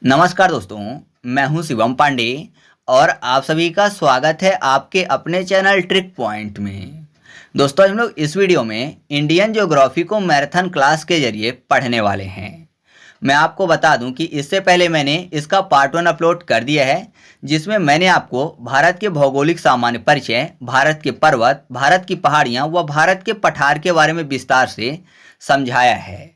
नमस्कार दोस्तों, मैं हूं शिवम पांडे और आप सभी का स्वागत है आपके अपने चैनल ट्रिक पॉइंट में। दोस्तों, हम लोग इस वीडियो में इंडियन ज्योग्राफी को मैराथन क्लास के जरिए पढ़ने वाले हैं। मैं आपको बता दूं कि इससे पहले मैंने इसका पार्ट 1 अपलोड कर दिया है, जिसमें मैंने आपको भारत के भौगोलिक सामान्य परिचय, भारत के पर्वत, भारत की पहाड़ियाँ व भारत के पठार के बारे में विस्तार से समझाया है।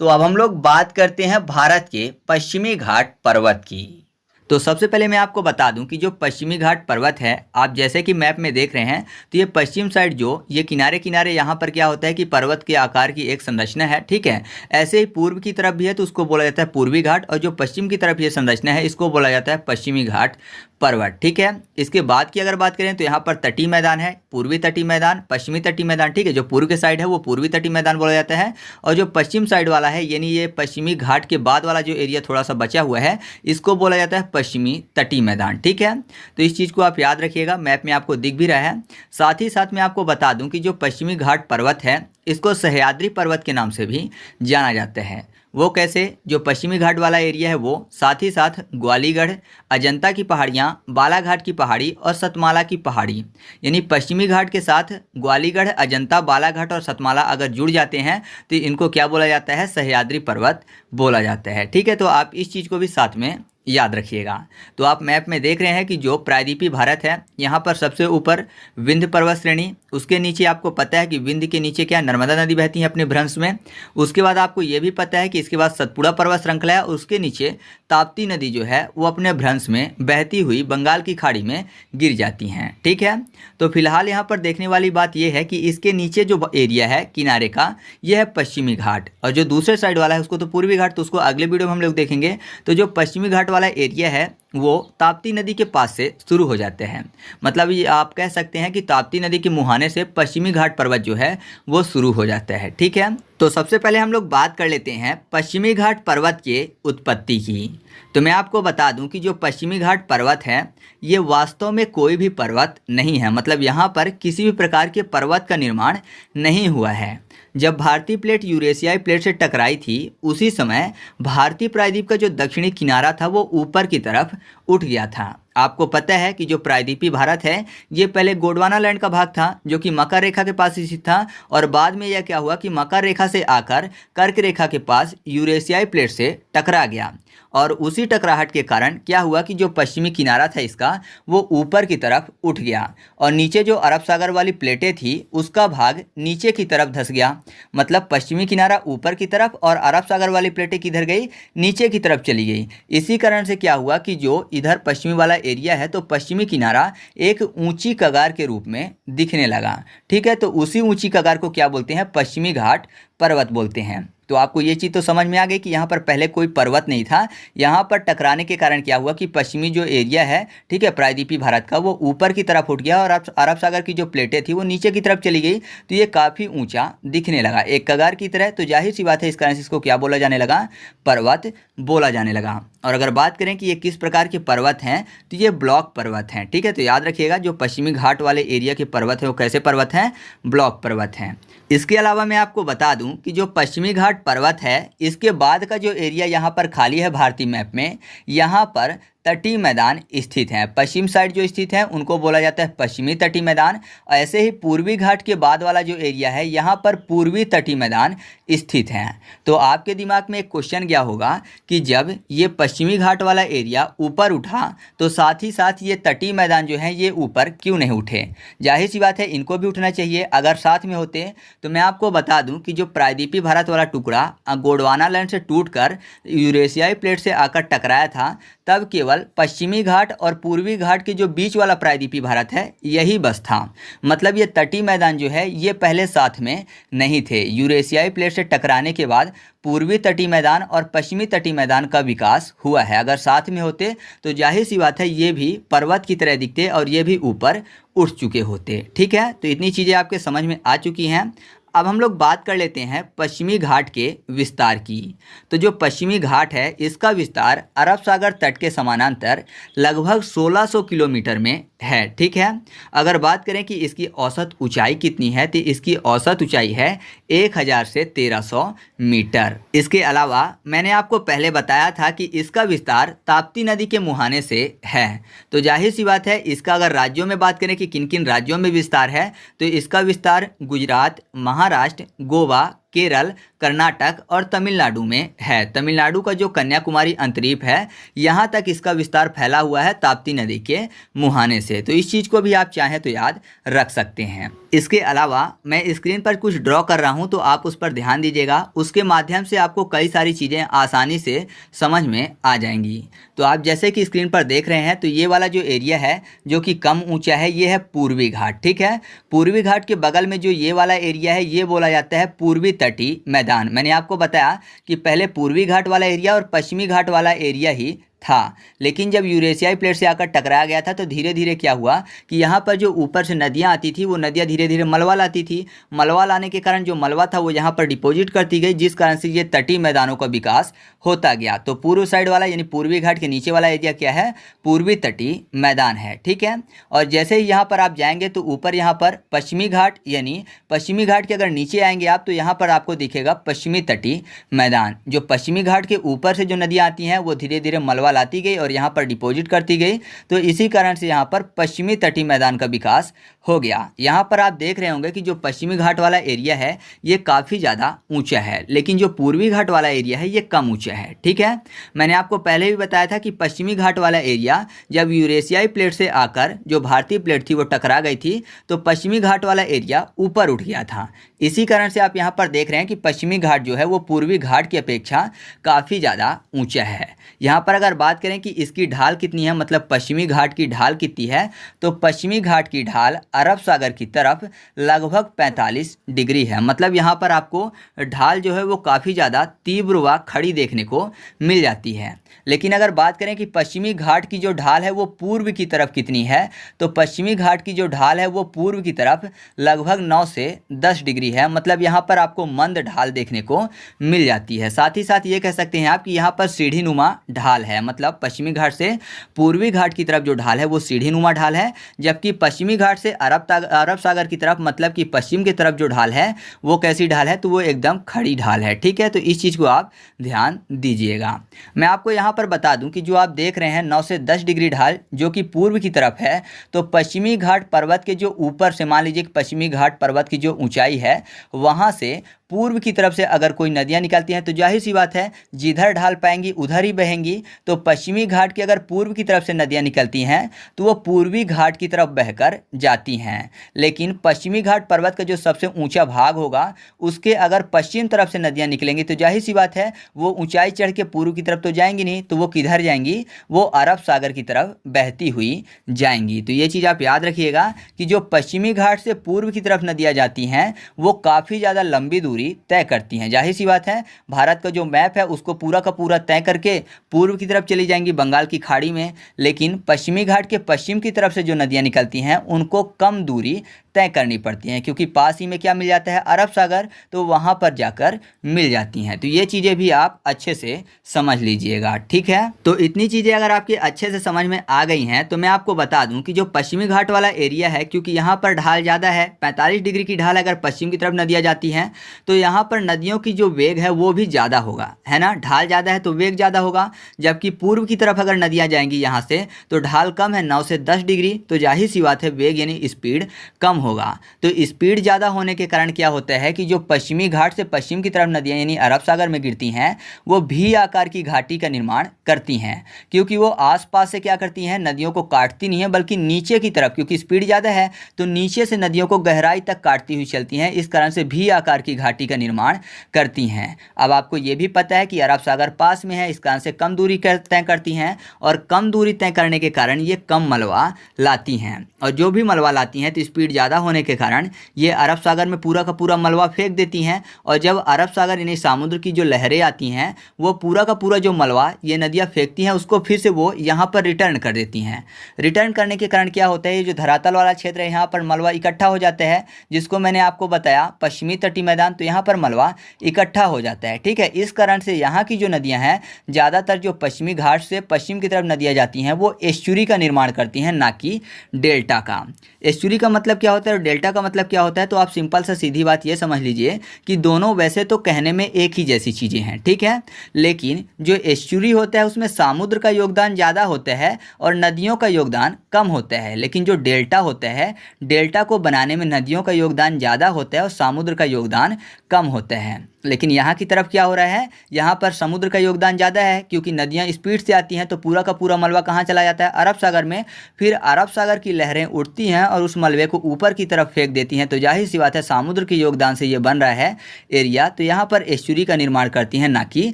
तो अब हम लोग बात करते हैं भारत के पश्चिमी घाट पर्वत की। तो सबसे पहले मैं आपको बता दूं कि जो पश्चिमी घाट पर्वत है, आप जैसे कि मैप में देख रहे हैं, तो ये पश्चिम साइड जो ये किनारे किनारे यहाँ पर क्या होता है कि पर्वत के आकार की एक संरचना है, ठीक है। ऐसे ही पूर्व की तरफ भी है तो उसको बोला जाता है पूर्वी घाट, और जो पश्चिम की तरफ ये संरचना है इसको बोला जाता है पश्चिमी घाट पर्वत, ठीक है। इसके बाद की अगर बात करें तो यहाँ पर तटीय मैदान है, पूर्वी तटीय मैदान, पश्चिमी तटीय मैदान, ठीक है। जो पूर्व के साइड है वो पूर्वी तटीय मैदान बोला जाता है, और जो पश्चिम साइड वाला है यानी ये पश्चिमी घाट के बाद वाला जो एरिया थोड़ा सा बचा हुआ है इसको बोला जाता है पश्चिमी तटीय मैदान, ठीक है। तो इस चीज़ को आप याद रखिएगा, मैप में आपको दिख भी रहा है। साथ ही साथ मैं आपको बता दूं कि जो पश्चिमी घाट पर्वत है इसको सह्याद्री पर्वत के नाम से भी जाना जाता है। वो कैसे? जो पश्चिमी घाट वाला एरिया है वो, साथ ही साथ ग्वालीगढ़, अजंता की पहाड़ियाँ, बालाघाट की पहाड़ी और सतमाला की पहाड़ी, यानी पश्चिमी घाट के साथ ग्वालीगढ़, अजंता, बालाघाट और सतमाला अगर जुड़ जाते हैं तो इनको क्या बोला जाता है? सह्याद्री पर्वत बोला जाता है, ठीक है। तो आप इस चीज़ को भी साथ में याद रखिएगा। तो आप मैप में देख रहे हैं कि जो प्रायद्वीपीय भारत है यहाँ पर सबसे ऊपर विंध्य पर्वत श्रेणी, उसके नीचे आपको पता है कि विंध्य के नीचे क्या नर्मदा नदी बहती है अपने भ्रंश में। उसके बाद आपको ये भी पता है कि इसके बाद सतपुड़ा पर्वत श्रृंखला है, उसके नीचे ताप्ती नदी जो है वो अपने भ्रंश में बहती हुई बंगाल की खाड़ी में गिर जाती हैं, ठीक है। तो फिलहाल यहाँ पर देखने वाली बात यह है कि इसके नीचे जो एरिया है किनारे का यह है पश्चिमी घाट, और जो दूसरे साइड वाला है उसको तो पूर्वी घाट, तो उसको अगले वीडियो में हम लोग देखेंगे। तो जो पश्चिमी घाट वाला एरिया है वो ताप्ती नदी के पास से शुरू हो जाते हैं, मतलब ये आप कह सकते हैं कि ताप्ती नदी के मुहाने से पश्चिमी घाट पर्वत जो है वो शुरू हो जाता है, ठीक है। तो सबसे पहले हम लोग बात कर लेते हैं पश्चिमी घाट पर्वत के उत्पत्ति की। तो मैं आपको बता दूं कि जो पश्चिमी घाट पर्वत है ये वास्तव में कोई भी पर्वत नहीं है, मतलब यहाँ पर किसी भी प्रकार के पर्वत का निर्माण नहीं हुआ है। जब भारतीय प्लेट यूरेशियाई प्लेट से टकराई थी उसी समय भारतीय प्रायद्वीप का जो दक्षिणी किनारा था वो ऊपर की तरफ उठ गया था। आपको पता है कि जो प्रायद्वीपीय भारत है ये पहले गोंडवाना लैंड का भाग था जो कि मकर रेखा के पास स्थित था, और बाद में यह क्या हुआ कि मकर रेखा से आकर कर्क रेखा के पास यूरेशियाई प्लेट से टकरा गया, और उसी टकराहट के कारण क्या हुआ कि जो पश्चिमी किनारा था इसका वो ऊपर की तरफ उठ गया, और नीचे जो अरब सागर वाली प्लेटें थी उसका भाग नीचे की तरफ धंस गया। मतलब पश्चिमी किनारा ऊपर की तरफ और अरब सागर वाली प्लेटें किधर गई? नीचे की तरफ चली गई। इसी कारण से क्या हुआ कि जो इधर पश्चिमी वाला एरिया है तो पश्चिमी किनारा एक ऊंची कगार के रूप में दिखने लगा, ठीक है। तो उसी ऊंची कगार को क्या बोलते हैं? पश्चिमी घाट पर्वत बोलते हैं। तो आपको ये चीज़ तो समझ में आ गई कि यहाँ पर पहले कोई पर्वत नहीं था, यहाँ पर टकराने के कारण क्या हुआ कि पश्चिमी जो एरिया है, ठीक है, प्रायद्वीपीय भारत का, वो ऊपर की तरफ उठ गया और अरब सागर की जो प्लेटें थी वो नीचे की तरफ चली गई, तो ये काफ़ी ऊंचा दिखने लगा एक कगार की तरह। तो जाहिर सी बात है इस कारण से इसको क्या बोला जाने लगा? पर्वत बोला जाने लगा। और अगर बात करें कि ये किस प्रकार के पर्वत हैं तो ये ब्लॉक पर्वत हैं, ठीक है। तो याद रखिएगा जो पश्चिमी घाट वाले एरिया के पर्वत है वो कैसे पर्वत हैं? ब्लॉक पर्वत हैं। इसके अलावा मैं आपको बता दूं कि जो पश्चिमी घाट पर्वत है इसके बाद का जो एरिया यहाँ पर खाली है भारतीय मैप में, यहाँ पर तटीय मैदान स्थित हैं। पश्चिम साइड जो स्थित है उनको बोला जाता है पश्चिमी तटीय मैदान, और ऐसे ही पूर्वी घाट के बाद वाला जो एरिया है यहाँ पर पूर्वी तटीय मैदान स्थित हैं। तो आपके दिमाग में एक क्वेश्चन गया होगा कि जब ये पश्चिमी घाट वाला एरिया ऊपर उठा तो साथ ही साथ ये तटीय मैदान जो है ये ऊपर क्यों नहीं उठे? जाहिर सी बात है इनको भी उठना चाहिए, अगर साथ में होते। तो मैं आपको बता दूं कि जो प्रायद्वीपीय भारत वाला टुकड़ा गोंडवाना लैंड से टूटकर यूरेशियाई प्लेट से आकर टकराया था, तब केवल पश्चिमी घाट और पूर्वी घाट के जो बीच वाला प्रायद्वीपीय भारत है यही बस था। मतलब ये तटीय मैदान जो है ये पहले साथ में नहीं थे। यूरेशियाई प्लेट से टकराने के बाद पूर्वी तटीय मैदान और पश्चिमी तटीय मैदान का विकास हुआ है। अगर साथ में होते तो जाहिर सी बात है ये भी पर्वत की तरह दिखते और ये भी ऊपर उठ चुके होते, ठीक है। तो इतनी चीज़ें आपके समझ में आ चुकी हैं। अब हम लोग बात कर लेते हैं पश्चिमी घाट के विस्तार की। तो जो पश्चिमी घाट है इसका विस्तार अरब सागर तट के समानांतर लगभग 1600 किलोमीटर में है। ठीक है। अगर बात करें कि इसकी औसत ऊंचाई कितनी है, तो इसकी औसत ऊंचाई है 1000 से 1300 मीटर। इसके अलावा मैंने आपको पहले बताया था कि इसका विस्तार ताप्ती नदी के मुहाने से है। तो जाहिर सी बात है, इसका अगर राज्यों में बात करें कि किन किन राज्यों में विस्तार है, तो इसका विस्तार गुजरात, महाराष्ट्र, गोवा, केरल, कर्नाटक और तमिलनाडु में है। तमिलनाडु का जो कन्याकुमारी अंतरीप है, यहाँ तक इसका विस्तार फैला हुआ है ताप्ती नदी के मुहाने से। तो इस चीज़ को भी आप चाहें तो याद रख सकते हैं। इसके अलावा मैं स्क्रीन पर कुछ ड्रॉ कर रहा हूँ, तो आप उस पर ध्यान दीजिएगा। उसके माध्यम से आपको कई सारी चीज़ें आसानी से समझ में आ जाएंगी। तो आप जैसे कि स्क्रीन पर देख रहे हैं, तो ये वाला जो एरिया है जो कि कम ऊंचा है, ये है पूर्वी घाट। ठीक है। पूर्वी घाट के बगल में जो ये वाला एरिया है, ये बोला जाता है पूर्वी तटीय मैदान। मैंने आपको बताया कि पहले पूर्वी घाट वाला एरिया और पश्चिमी घाट वाला एरिया ही था, लेकिन जब यूरेशियाई प्लेट से आकर टकराया गया था, तो धीरे धीरे क्या हुआ कि यहाँ पर जो ऊपर से नदियाँ आती थी, वो नदियाँ धीरे धीरे मलबा लाती थी। मलबा लाने के कारण जो मलबा था वो यहाँ पर डिपॉजिट करती गई, जिस कारण से ये तटीय मैदानों का विकास होता गया। तो पूर्व साइड वाला यानी पूर्वी घाट के नीचे वाला एरिया क्या है, पूर्वी तटीय मैदान है। ठीक है। और जैसे ही यहाँ पर आप जाएंगे तो ऊपर यहाँ पर पश्चिमी घाट, यानी पश्चिमी घाट के अगर नीचे आएंगे आप, तो यहाँ पर आपको दिखेगा पश्चिमी तटीय मैदान। जो पश्चिमी घाट के ऊपर से जो नदियाँ आती हैं वो धीरे धीरे मलबा लाती गई और यहाँ पर डिपॉजिट करती गई। तो इसी कारण से यहाँ पर पश्चिमी तटीय मैदान का विकास हो गया। यहाँ पर आप देख रहे होंगे कि जो पश्चिमी घाट वाला एरिया है ये काफ़ी ज़्यादा ऊंचा है, लेकिन जो पूर्वी घाट वाला एरिया है ये कम ऊंचा है। ठीक है। मैंने आपको पहले भी बताया था कि पश्चिमी घाट वाला एरिया जब यूरेशियाई प्लेट से आकर जो भारतीय प्लेट थी वो टकरा गई थी, तो पश्चिमी घाट वाला एरिया ऊपर उठ गया था। इसी कारण से आप यहाँ पर देख रहे हैं कि पश्चिमी घाट जो है वो पूर्वी घाट की अपेक्षा काफ़ी ज़्यादा ऊंचा है। यहाँ पर अगर बात करें कि इसकी ढाल कितनी है, मतलब पश्चिमी घाट की ढाल कितनी है, तो पश्चिमी घाट की ढाल अरब सागर की तरफ लगभग 45 डिग्री है। मतलब यहाँ पर आपको ढाल जो है वो काफ़ी ज़्यादा तीव्र व खड़ी देखने को मिल जाती है। लेकिन अगर बात करें कि पश्चिमी घाट की जो ढाल है वो पूर्व की तरफ कितनी है, तो पश्चिमी घाट की जो ढाल है वो पूर्व की तरफ लगभग 9 से 10 डिग्री है। मतलब यहाँ पर आपको मंद ढाल देखने को मिल जाती है। साथ ही साथ ये कह सकते हैं आप कि यहाँ पर सीढ़ी नुमा ढाल है। मतलब पश्चिमी घाट से पूर्वी घाट की तरफ जो ढाल है वो सीढ़ी नुमा ढाल है, जबकि पश्चिमी घाट से अरब सागर की तरफ, मतलब कि पश्चिम की तरफ जो ढाल है वो कैसी ढाल है, तो वो एकदम खड़ी ढाल है। ठीक है। तो इस चीज़ को आप ध्यान दीजिएगा। मैं आपको यहाँ पर बता दूं कि जो आप देख रहे हैं 9 से 10 डिग्री ढाल जो कि पूर्व की तरफ है, तो पश्चिमी घाट पर्वत के जो ऊपर से, मान लीजिए कि पश्चिमी घाट पर्वत की जो ऊंचाई है वहाँ से पूर्व की तरफ से अगर कोई नदियाँ निकलती हैं, तो जाहिर सी बात है जिधर ढाल पाएंगी उधर ही बहेंगी। तो पश्चिमी घाट की अगर पूर्व की तरफ से नदियाँ निकलती हैं तो वो पूर्वी घाट की तरफ बहकर जाती हैं। लेकिन पश्चिमी घाट पर्वत का जो सबसे ऊंचा भाग होगा उसके अगर पश्चिम तरफ से नदियाँ निकलेंगी, तो जाहिर सी बात है वो ऊंचाई चढ़ के पूर्व की तरफ तो जाएंगी नहीं, तो वो किधर जाएंगी, वो अरब सागर की तरफ बहती हुई जाएंगी। तो ये चीज़ आप याद रखिएगा कि जो पश्चिमी घाट से पूर्व की तरफ नदियाँ जाती हैं वो काफ़ी ज़्यादा लंबी दूरी तय करती हैं। जाहिर सी बात है भारत का जो मैप है उसको पूरा का पूरा तय करके पूर्व की तरफ चली जाएंगी बंगाल की खाड़ी में, लेकिन पश्चिमी घाट के पश्चिम की तरफ से जो नदियाँ निकलती हैं उनको कम दूरी तय करनी पड़ती हैं, क्योंकि पास ही में क्या मिल जाता है, अरब सागर, तो वहाँ पर जाकर मिल जाती हैं। तो ये चीज़ें भी आप अच्छे से समझ लीजिएगा। ठीक है। तो इतनी चीज़ें अगर आपके अच्छे से समझ में आ गई हैं, तो मैं आपको बता दूं कि जो पश्चिमी घाट वाला एरिया है, क्योंकि यहाँ पर ढाल ज़्यादा है, 45 डिग्री की ढाल अगर पश्चिम की तरफ नदियाँ जाती हैं तो यहाँ पर नदियों की जो वेग है वो भी ज़्यादा होगा, है ना। ढाल ज़्यादा है तो वेग ज़्यादा होगा। जबकि पूर्व की तरफ अगर नदियाँ जाएंगी यहाँ से, तो ढाल कम है 9 से 10 डिग्री, तो जाहिर सी बात है वेग यानी स्पीड कम होगा। तो स्पीड ज़्यादा होने के कारण क्या होता है कि जो पश्चिमी घाट से पश्चिम की तरफ नदियाँ यानी अरब सागर में गिरती हैं वो भी आकार की घाटी का निर्माण करती हैं, क्योंकि वो आसपास से क्या करती हैं, नदियों को काटती नहीं है बल्कि नीचे की तरफ, क्योंकि स्पीड ज़्यादा है तो नीचे से नदियों को गहराई तक काटती हुई चलती हैं। इस कारण से भी आकार की घाटी का निर्माण करती हैं। अब आपको ये भी पता है कि अरब सागर पास में है, इस कारण से कम दूरी तय करती हैं, और कम दूरी तय करने के कारण ये कम मलबा लाती हैं, और जो भी मलबा लाती हैं तो स्पीड ज़्यादा ज़्यादा होने के कारण ये अरब सागर में पूरा का पूरा मलबा फेंक देती हैं, और जब अरब सागर यानी समुद्र की जो लहरें आती हैं वो पूरा का पूरा जो मलबा ये नदियाँ फेंकती हैं उसको फिर से वो यहाँ पर रिटर्न कर देती हैं। रिटर्न करने के कारण क्या होता है, ये जो धरातल वाला क्षेत्र है यहाँ पर मलबा इकट्ठा हो जाता है, जिसको मैंने आपको बताया पश्चिमी तटीय मैदान, तो यहाँ पर मलबा इकट्ठा हो जाता है। ठीक है, इस कारण से यहाँ की जो नदियाँ हैं ज़्यादातर जो पश्चिमी घाट से पश्चिम की तरफ नदियाँ जाती हैं वो एस्चुरी का निर्माण करती हैं, ना कि डेल्टा का। एस्चुरी का मतलब क्या होता है और डेल्टा का मतलब क्या होता है, तो आप सिंपल सा सीधी बात ये समझ लीजिए कि दोनों वैसे तो कहने में एक ही जैसी चीज़ें हैं, ठीक है, लेकिन जो एस्चुरी होता है उसमें समुद्र का योगदान ज़्यादा होता है और नदियों का योगदान कम होता है, लेकिन जो डेल्टा होता है, डेल्टा को बनाने में नदियों का योगदान ज़्यादा होता है और समुद्र का योगदान कम होता है। लेकिन यहाँ की तरफ क्या हो रहा है, यहाँ पर समुद्र का योगदान ज़्यादा है, क्योंकि नदियाँ स्पीड से आती हैं तो पूरा का पूरा मलबा कहाँ चला जाता है, अरब सागर में। फिर अरब सागर की लहरें उठती हैं और उस मलबे को ऊपर की तरफ फेंक देती हैं, तो जाहिर सी बात है समुद्र के योगदान से ये बन रहा है एरिया, तो यहाँ पर एस्चुरी का निर्माण करती हैं, ना कि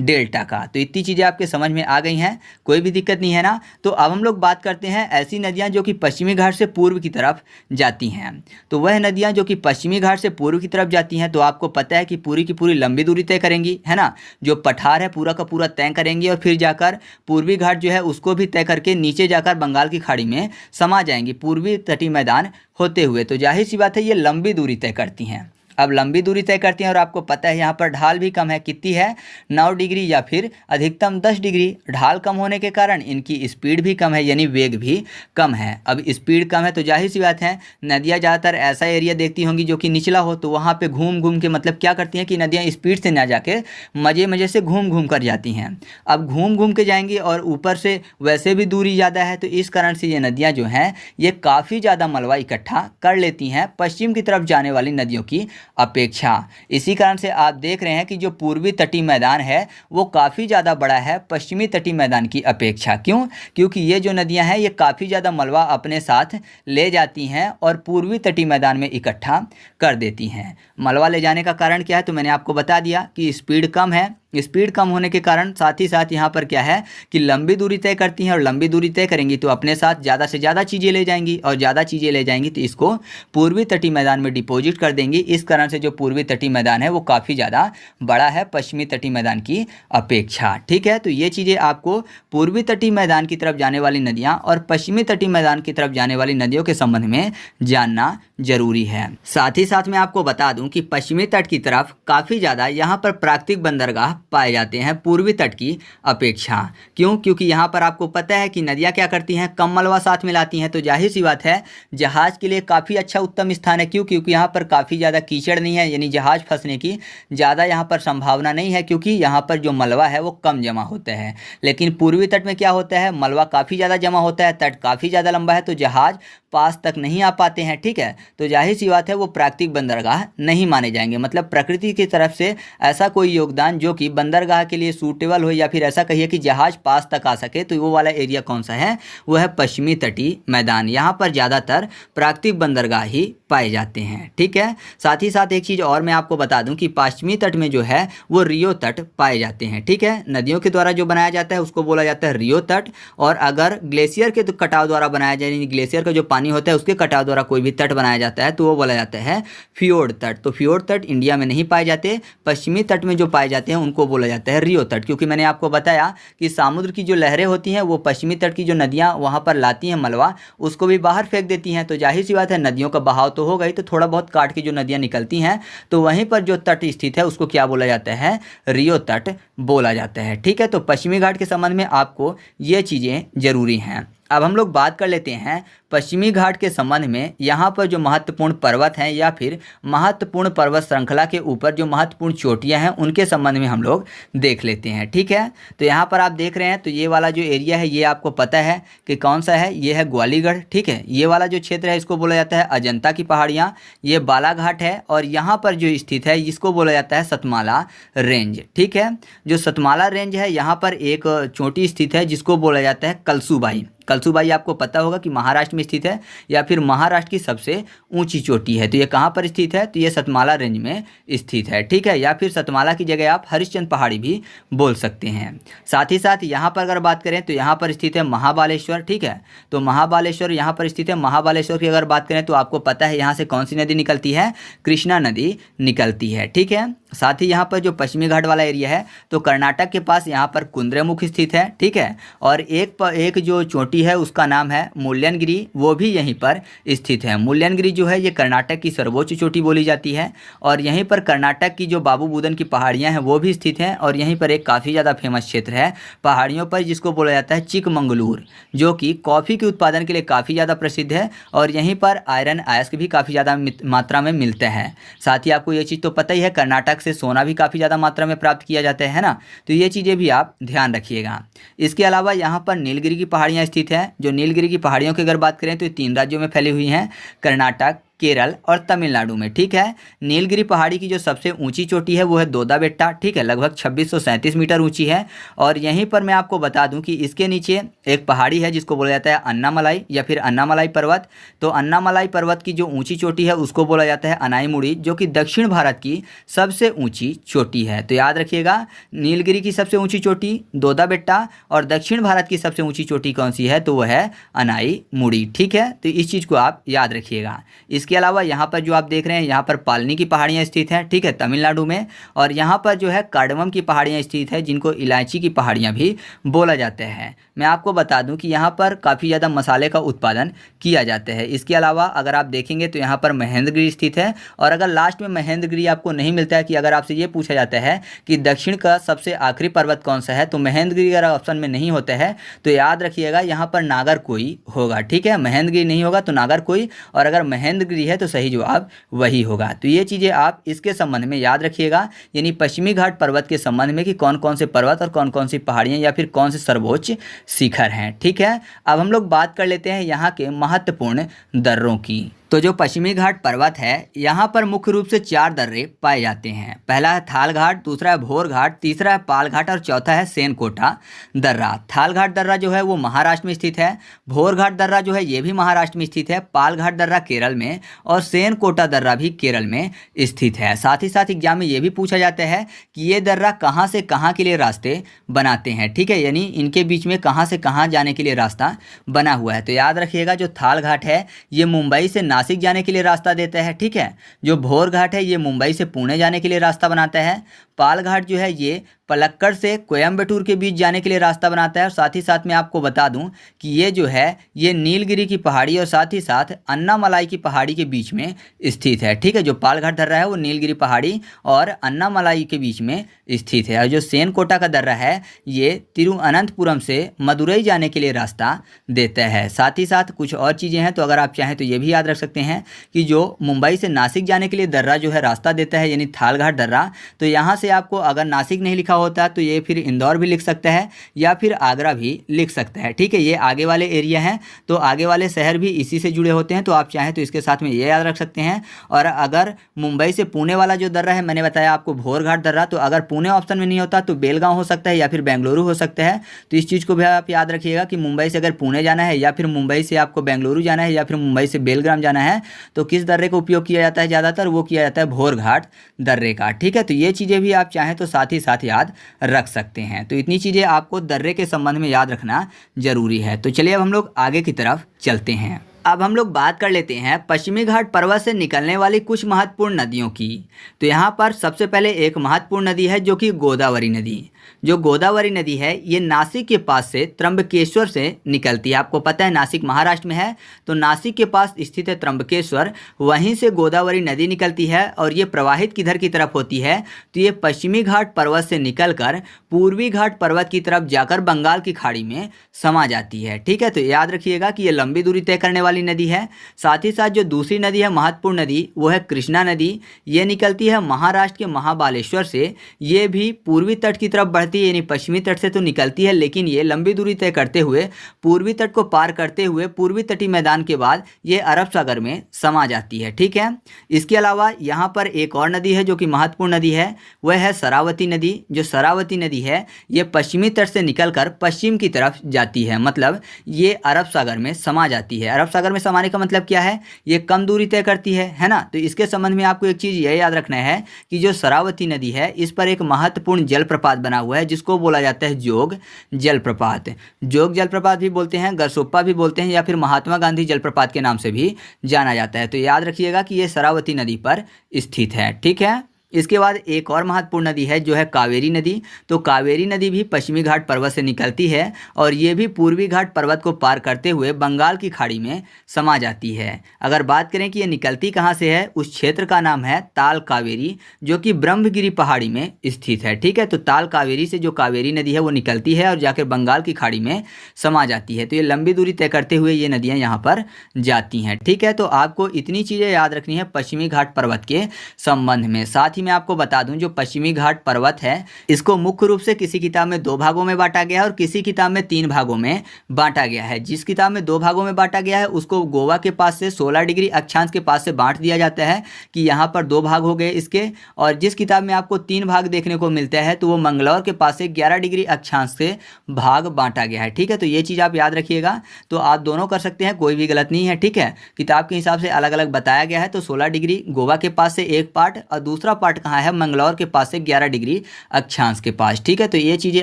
डेल्टा का। तो इतनी चीज़ें आपके समझ में आ गई हैं, कोई भी दिक्कत नहीं है ना। तो अब हम लोग बात करते हैं ऐसी नदियाँ जो कि पश्चिमी घाट से पूर्व की तरफ जाती हैं। तो वह नदियाँ जो कि पश्चिमी घाट से पूर्व की तरफ जाती हैं, तो आपको पता है कि पूरी की पूरी लंबी दूरी तय करेंगी, है ना, जो पठार है पूरा का पूरा तय करेंगी और फिर जाकर पूर्वी घाट जो है उसको भी तय करके नीचे जाकर बंगाल की खाड़ी में समा जाएंगी पूर्वी तटीय मैदान होते हुए। तो जाहिर सी बात है ये लंबी दूरी तय करती हैं। अब लंबी दूरी तय करती हैं और आपको पता है यहाँ पर ढाल भी कम है, कितनी है, 9 डिग्री या फिर अधिकतम 10 डिग्री। ढाल कम होने के कारण इनकी स्पीड भी कम है, यानी वेग भी कम है। अब स्पीड कम है तो जाहिर सी बात है नदियाँ ज़्यादातर ऐसा एरिया देखती होंगी जो कि निचला हो, तो वहाँ पे घूम घूम के मतलब क्या करती हैं कि नदियाँ स्पीड से ना जाके मज़े मज़े से घूम घूम कर जाती हैं। अब घूम घूम के जाएंगी और ऊपर से वैसे भी दूरी ज़्यादा है, तो इस कारण से ये नदियाँ जो हैं ये काफ़ी ज़्यादा मलबा इकट्ठा कर लेती हैं पश्चिम की तरफ जाने वाली नदियों की अपेक्षा। इसी कारण से आप देख रहे हैं कि जो पूर्वी तटीय मैदान है वो काफ़ी ज़्यादा बड़ा है पश्चिमी तटीय मैदान की अपेक्षा। क्यों? क्योंकि ये जो नदियां हैं ये काफ़ी ज़्यादा मलबा अपने साथ ले जाती हैं और पूर्वी तटीय मैदान में इकट्ठा कर देती हैं। मलबा ले जाने का कारण क्या है, तो मैंने आपको बता दिया कि स्पीड कम है। स्पीड कम होने के कारण साथ ही साथ यहाँ पर क्या है कि लंबी दूरी तय करती हैं, और लंबी दूरी तय करेंगी तो अपने साथ ज़्यादा से ज़्यादा चीज़ें ले जाएंगी, और ज़्यादा चीज़ें ले जाएंगी तो इसको पूर्वी तटीय मैदान में डिपॉजिट कर देंगी। इस कारण से जो पूर्वी तटीय मैदान है वो काफ़ी ज़्यादा बड़ा है पश्चिमी तटीय मैदान की अपेक्षा। ठीक है, तो ये चीज़ें आपको पूर्वी तटीय मैदान की तरफ जाने वाली नदियाँ और पश्चिमी तटीय मैदान की तरफ जाने वाली नदियों के संबंध में जानना जरूरी है। साथ ही साथ मैं आपको बता दूं कि पश्चिमी तट की तरफ काफ़ी ज़्यादा यहाँ पर प्राकृतिक बंदरगाह पाए जाते हैं पूर्वी तट की अपेक्षा। क्यों? क्योंकि यहाँ पर आपको पता है कि नदियाँ क्या करती हैं, कम मलबा साथ मिलाती हैं, तो जाहिर सी बात है जहाज़ के लिए काफ़ी अच्छा उत्तम स्थान है। क्यों? क्योंकि यहाँ पर काफ़ी ज़्यादा कीचड़ नहीं है, यानी जहाज़ फंसने की ज़्यादा यहाँ पर संभावना नहीं है, क्योंकि यहाँ पर जो मलबा है वो कम जमा होता है। लेकिन पूर्वी तट में क्या होता है, मलबा काफ़ी ज़्यादा जमा होता है, तट काफ़ी ज़्यादा लंबा है, तो जहाज़ पास तक नहीं आ पाते हैं। ठीक है, तो जाहिर सी बात है वो प्राकृतिक बंदरगाह नहीं माने जाएंगे। मतलब प्रकृति की तरफ से ऐसा कोई योगदान जो कि बंदरगाह के लिए सूटेबल हो, या फिर ऐसा कहिए कि जहाज पास तक आ सके, तो वो वाला एरिया कौन सा है, वो है पश्चिमी तटीय मैदान। यहाँ पर ज़्यादातर प्राकृतिक बंदरगाह ही पाए जाते हैं। ठीक है, साथ ही साथ एक चीज़ और मैं आपको बता दूं कि पश्चिमी तट में जो है वो रियो तट पाए जाते हैं। ठीक है, नदियों के द्वारा जो बनाया जाता है उसको बोला जाता है रियो तट, और अगर ग्लेशियर के कटाव द्वारा बनाया जाए, यानी ग्लेशियर का जो पानी होता है उसके कटाव द्वारा कोई भी तट बनाया जाता है तो वो बोला जाता है फियोर्ड तट। तो फियोर्ड तट इंडिया में नहीं पाए जाते, पश्चिमी तट में जो पाए जाते हैं उनको बोला जाता है रियो तट। क्योंकि मैंने आपको बताया कि समुद्र की जो लहरें होती हैं वो पश्चिमी तट की जो नदियाँ वहाँ पर लाती हैं मलबा, उसको भी बाहर फेंक देती हैं। तो जाहिर सी बात है नदियों का बहाव तो हो गई, तो थोड़ा बहुत काट के जो नदियाँ निकलती हैं तो वहीं पर जो तट स्थित है उसको क्या बोला जाता है, रियो तट बोला जाता है। ठीक है, तो पश्चिमी घाट के संबंध में आपको ये चीज़ें जरूरी हैं। अब हम लोग बात कर लेते हैं पश्चिमी घाट के संबंध में। यहाँ पर जो महत्वपूर्ण पर्वत हैं या फिर महत्वपूर्ण पर्वत श्रृंखला के ऊपर जो महत्वपूर्ण चोटियाँ हैं उनके संबंध में हम लोग देख लेते हैं। ठीक है, तो यहाँ पर आप देख रहे हैं तो ये वाला जो एरिया है ये आपको पता है कि कौन सा है, ये है ग्वालीगढ़। ठीक है, ये वाला जो क्षेत्र है इसको बोला जाता है अजंता की पहाड़ियाँ, ये बालाघाट है, और यहाँ पर जो स्थित है इसको बोला जाता है सतमाला रेंज। ठीक है, जो सतमाला रेंज है यहाँ पर एक चोटी स्थित है जिसको बोला जाता है कलसूबाई। कलसूबाई आपको पता होगा कि महाराष्ट्र में स्थित है या फिर महाराष्ट्र की सबसे ऊंची चोटी है। तो ये कहाँ पर स्थित है? तो ये सतमाला रेंज में स्थित है, ठीक है। या फिर सतमाला की जगह आप हरिश्चंद्र पहाड़ी भी बोल सकते हैं। साथ ही साथ यहाँ पर अगर बात करें तो यहाँ पर स्थित है महाबालेश्वर, ठीक है। तो महाबालेश्वर यहाँ पर स्थित है। महाबालेश्वर की अगर बात करें तो आपको पता है यहाँ से कौन सी नदी निकलती है? कृष्णा नदी निकलती है, ठीक है। साथ ही यहाँ पर जो पश्चिमी घाट वाला एरिया है तो कर्नाटक के पास यहाँ पर कुंद्रेमुख स्थित है, ठीक है। और एक जो चोटी है उसका नाम है मुल्यनगिरी, वो भी यहीं पर स्थित है। मुल्यनगिरी जो है ये कर्नाटक की सर्वोच्च चोटी बोली जाती है और यहीं पर कर्नाटक की जो बाबू बुदन की पहाड़ियाँ हैं वो भी स्थित हैं। और यहीं पर एक काफ़ी ज़्यादा फेमस क्षेत्र है पहाड़ियों पर जिसको बोला जाता है चिकमंगलूर, जो कि कॉफ़ी के उत्पादन के लिए काफ़ी ज़्यादा प्रसिद्ध है और यहीं पर आयरन अयस्क भी काफ़ी ज़्यादा मात्रा में मिलता है। साथ ही आपको ये चीज़ तो पता ही है कर्नाटक से सोना भी काफ़ी ज़्यादा मात्रा में प्राप्त किया जाता है ना, तो ये चीज़ें भी आप ध्यान रखिएगा। इसके अलावा यहाँ पर नीलगिरी की पहाड़ियाँ स्थित हैं। जो नीलगिरी की पहाड़ियों की अगर बात करें तो ये 3 राज्यों में फैली हुई हैं, कर्नाटक, केरल और तमिलनाडु में, ठीक है। नीलगिरी पहाड़ी की जो सबसे ऊंची चोटी है वो है दोदाबेट्टा, ठीक है, लगभग 2637 मीटर ऊंची है। और यहीं पर मैं आपको बता दूं कि इसके नीचे एक पहाड़ी है जिसको बोला जाता है अन्नामलाई या फिर अन्नामलाई पर्वत। तो अन्नामलाई पर्वत की जो ऊंची चोटी है उसको बोला जाता है अनाईमुड़ी, जो कि दक्षिण भारत की सबसे ऊंची चोटी है। तो याद रखिएगा, नीलगिरी की सबसे ऊंची चोटी दोदाबेट्टा और दक्षिण भारत की सबसे ऊंची चोटी कौन सी है? तो वह है अनाईमुड़ी, ठीक है। तो इस चीज़ को आप याद रखिएगा। इसके अलावा यहाँ पर जो आप देख रहे हैं यहाँ पर पालनी की पहाड़ियाँ स्थित हैं, ठीक है, तमिलनाडु में। और यहाँ पर जो है कार्डमम की पहाड़ियाँ स्थित है जिनको इलायची की पहाड़ियाँ भी बोला जाता है। मैं आपको बता दूं कि यहाँ पर काफ़ी ज़्यादा मसाले का उत्पादन किया जाता है। इसके अलावा अगर आप देखेंगे तो यहाँ पर महेंद्रगिरी स्थित है। और अगर लास्ट में महेंद्रगिरी आपको नहीं मिलता है कि अगर आपसे ये पूछा जाता है कि दक्षिण का सबसे आखिरी पर्वत कौन सा है, तो महेंद्रगिरी अगर ऑप्शन में नहीं होता है तो याद रखिएगा यहाँ पर नागरकोई होगा, ठीक है। महेंद्रगिरी नहीं होगा तो नागरकोई, और अगर महेंद्रगिरी है तो सही जवाब वही होगा। तो ये चीज़ें आप इसके संबंध में याद रखिएगा, यानी पश्चिमी घाट पर्वत के संबंध में कि कौन कौन से पर्वत और कौन कौन सी पहाड़ियाँ या फिर कौन से सर्वोच्च शिखर हैं, ठीक है। अब हम लोग बात कर लेते हैं यहाँ के महत्वपूर्ण दर्रों की। तो जो पश्चिमी घाट पर्वत है यहाँ पर मुख्य रूप से 4 दर्रे पाए जाते हैं। पहला है थाल घाट, दूसरा है भोर घाट, तीसरा है पाल घाट और चौथा है सेनकोटा दर्रा। थाल घाट दर्रा जो है वो महाराष्ट्र में स्थित है, भोर घाट दर्रा जो है ये भी महाराष्ट्र में स्थित है, पाल घाट दर्रा केरल में और सेनकोटा दर्रा भी केरल में स्थित है। साथ ही साथ एग्जाम में ये भी पूछा जाता है कि ये दर्रा कहाँ से कहाँ के लिए रास्ते बनाते हैं, ठीक है, यानी इनके बीच में कहाँ से कहाँ जाने के लिए रास्ता बना हुआ है। तो याद रखिएगा जो थाल घाट है ये मुंबई से नासिक जाने के लिए रास्ता देता है, ठीक है। जो भोर घाट है ये मुंबई से पुणे जाने के लिए रास्ता बनाता है। पाल घाट जो है ये पलक्कड़ से कोयम्बटूर के बीच जाने के लिए रास्ता बनाता है। और साथ ही साथ मैं आपको बता दूं कि ये जो है ये नीलगिरी की पहाड़ी और साथ ही साथ अन्नामलाई की पहाड़ी के बीच में स्थित है, ठीक है। जो पाल घाट दर्रा है वो नीलगिरी पहाड़ी और अन्नामलाई के बीच में स्थित है। और जो सेनकोटा का दर्रा है ये तिरुअनंतपुरम से मदुरई जाने के लिए रास्ता देता है। साथ ही साथ कुछ और चीज़ें हैं, तो अगर आप चाहें तो ये भी याद रख सकते हैं कि जो मुंबई से नासिक जाने के लिए दर्रा जो है रास्ता देता है यानी थाल घाट दर्रा, तो यहाँ से आपको अगर नासिक नहीं लिखा होता तो ये फिर इंदौर भी लिख सकता है या फिर आगरा भी लिख सकता है, ठीक है। ये आगे वाले एरिया हैं तो आगे वाले शहर भी इसी से जुड़े होते हैं, तो आप चाहें तो इसके साथ में ये याद रख सकते हैं। और अगर मुंबई से पुणे वाला जो दर्रा है मैंने बताया आपको भोर घाट दर्रा, तो अगर पुणे ऑप्शन में नहीं होता तो बेलगांव हो सकता है या फिर बेंगलुरु हो सकता है। तो इस चीज़ को भी आप याद रखिएगा कि मुंबई से अगर पुणे जाना है या फिर मुंबई से आपको बेंगलुरु जाना है या फिर मुंबई से बेलगाम जाना है तो किस दर्रे का उपयोग किया जाता है ज़्यादातर? वो किया जाता है भोर घाट दर्रे का, ठीक है। तो ये चीज़ें भी आप चाहें तो साथ ही साथ याद रख सकते हैं। तो इतनी चीज़ें आपको दर्रे के संबंध में याद रखना जरूरी है। तो चलिए अब हम लोग आगे की तरफ चलते हैं। अब हम लोग बात कर लेते हैं पश्चिमी घाट पर्वत से निकलने वाली कुछ महत्वपूर्ण नदियों की। तो यहाँ पर सबसे पहले एक महत्वपूर्ण नदी है जो कि गोदावरी नदी। जो गोदावरी नदी है ये नासिक के पास से त्र्यंबकेश्वर से निकलती है। आपको पता है नासिक महाराष्ट्र में है, तो नासिक के पास स्थित है त्र्यंबकेश्वर, वहीं से गोदावरी नदी निकलती है और ये प्रवाहित किधर की तरफ होती है? तो ये पश्चिमी घाट पर्वत से निकलकर पूर्वी घाट पर्वत की तरफ जाकर बंगाल की खाड़ी में समा जाती है, ठीक है। तो याद रखिएगा कि ये लंबी दूरी तय करने वाली नदी है। साथ ही साथ जो दूसरी नदी है महत्वपूर्ण नदी वो है कृष्णा नदी। ये निकलती है महाराष्ट्र के महाबालेश्वर से, ये भी पूर्वी तट की तरफ बढ़ती है, यानी पश्चिमी तट से तो निकलती है, लेकिन ये लंबी दूरी तय करते हुए पूर्वी तट को पार करते हुए पूर्वी तटीय मैदान के बाद ये अरब सागर में समा जाती है। ठीक है, इसके अलावा यहाँ पर एक और नदी है जो कि महत्वपूर्ण नदी है, वह है शरावती नदी। जो शरावती नदी है ये पश्चिमी तट से निकलकर पश्चिम की तरफ जाती है, मतलब ये अरब सागर में समा जाती है। अरब सागर में समाने का मतलब क्या है, ये कम दूरी तय करती है ना। तो इसके संबंध में आपको एक चीज़ यह याद रखना है कि जो शरावती नदी है इस पर एक महत्वपूर्ण जलप्रपात बना हुआ है जिसको बोला जाता है जोग जलप्रपात। जोग जलप्रपात भी बोलते हैं, गरसोप्पा भी बोलते हैं, या फिर महात्मा गांधी जलप्रपात के नाम से भी जाना जाता है। तो याद रखिएगा कि ये शरावती नदी पर स्थित है। ठीक है, इसके बाद एक और महत्वपूर्ण नदी है जो है कावेरी नदी। तो कावेरी नदी भी पश्चिमी घाट पर्वत से निकलती है और ये भी पूर्वी घाट पर्वत को पार करते हुए बंगाल की खाड़ी में समा जाती है। अगर बात करें कि ये निकलती कहाँ से है, उस क्षेत्र का नाम है ताल कावेरी जो कि ब्रह्मगिरी पहाड़ी में स्थित है। ठीक है, तो ताल कावेरी से जो कावेरी नदी है वो निकलती है और जाकर बंगाल की खाड़ी में समा जाती है। तो ये लंबी दूरी तय करते हुए ये नदियाँ यहाँ पर जाती हैं। ठीक है, तो आपको इतनी चीज़ें याद रखनी है पश्चिमी घाट पर्वत के संबंध में। साथ ही मैं आपको बता दूं जो पश्चिमी घाट पर्वत है इसको मुख्य रूप से किसी किताब में 2 भागों में बांटा गया है और किसी किताब में 3 भागों में बांटा गया है। जिस किताब में 2 भागों में बांटा गया है उसको गोवा के पास से 16 डिग्री अक्षांश के पास से बांट दिया जाता है कि यहाँ पर 2 भाग हो गए इसके, और जिस किताब में आपको 3 भाग देखने को मिलता है तो वो मंगलौर के पास से 11 डिग्री अक्षांश से भाग बांटा गया है। ठीक है, तो ये चीज़ आप याद रखिएगा। तो आप दोनों कर सकते हैं, कोई भी गलत नहीं है। ठीक है, किताब के हिसाब से अलग अलग बताया गया है। तो 16 डिग्री गोवा के पास से एक पार्ट और दूसरा पार्ट कहाँ है, मंगलौर के पास से 11 डिग्री अक्षांश के पास। ठीक है, तो ये चीजें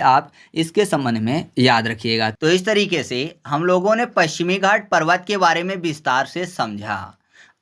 आप इसके संबंध में याद रखिएगा। तो इस तरीके से हम लोगों ने पश्चिमी घाट पर्वत के बारे में विस्तार से समझा।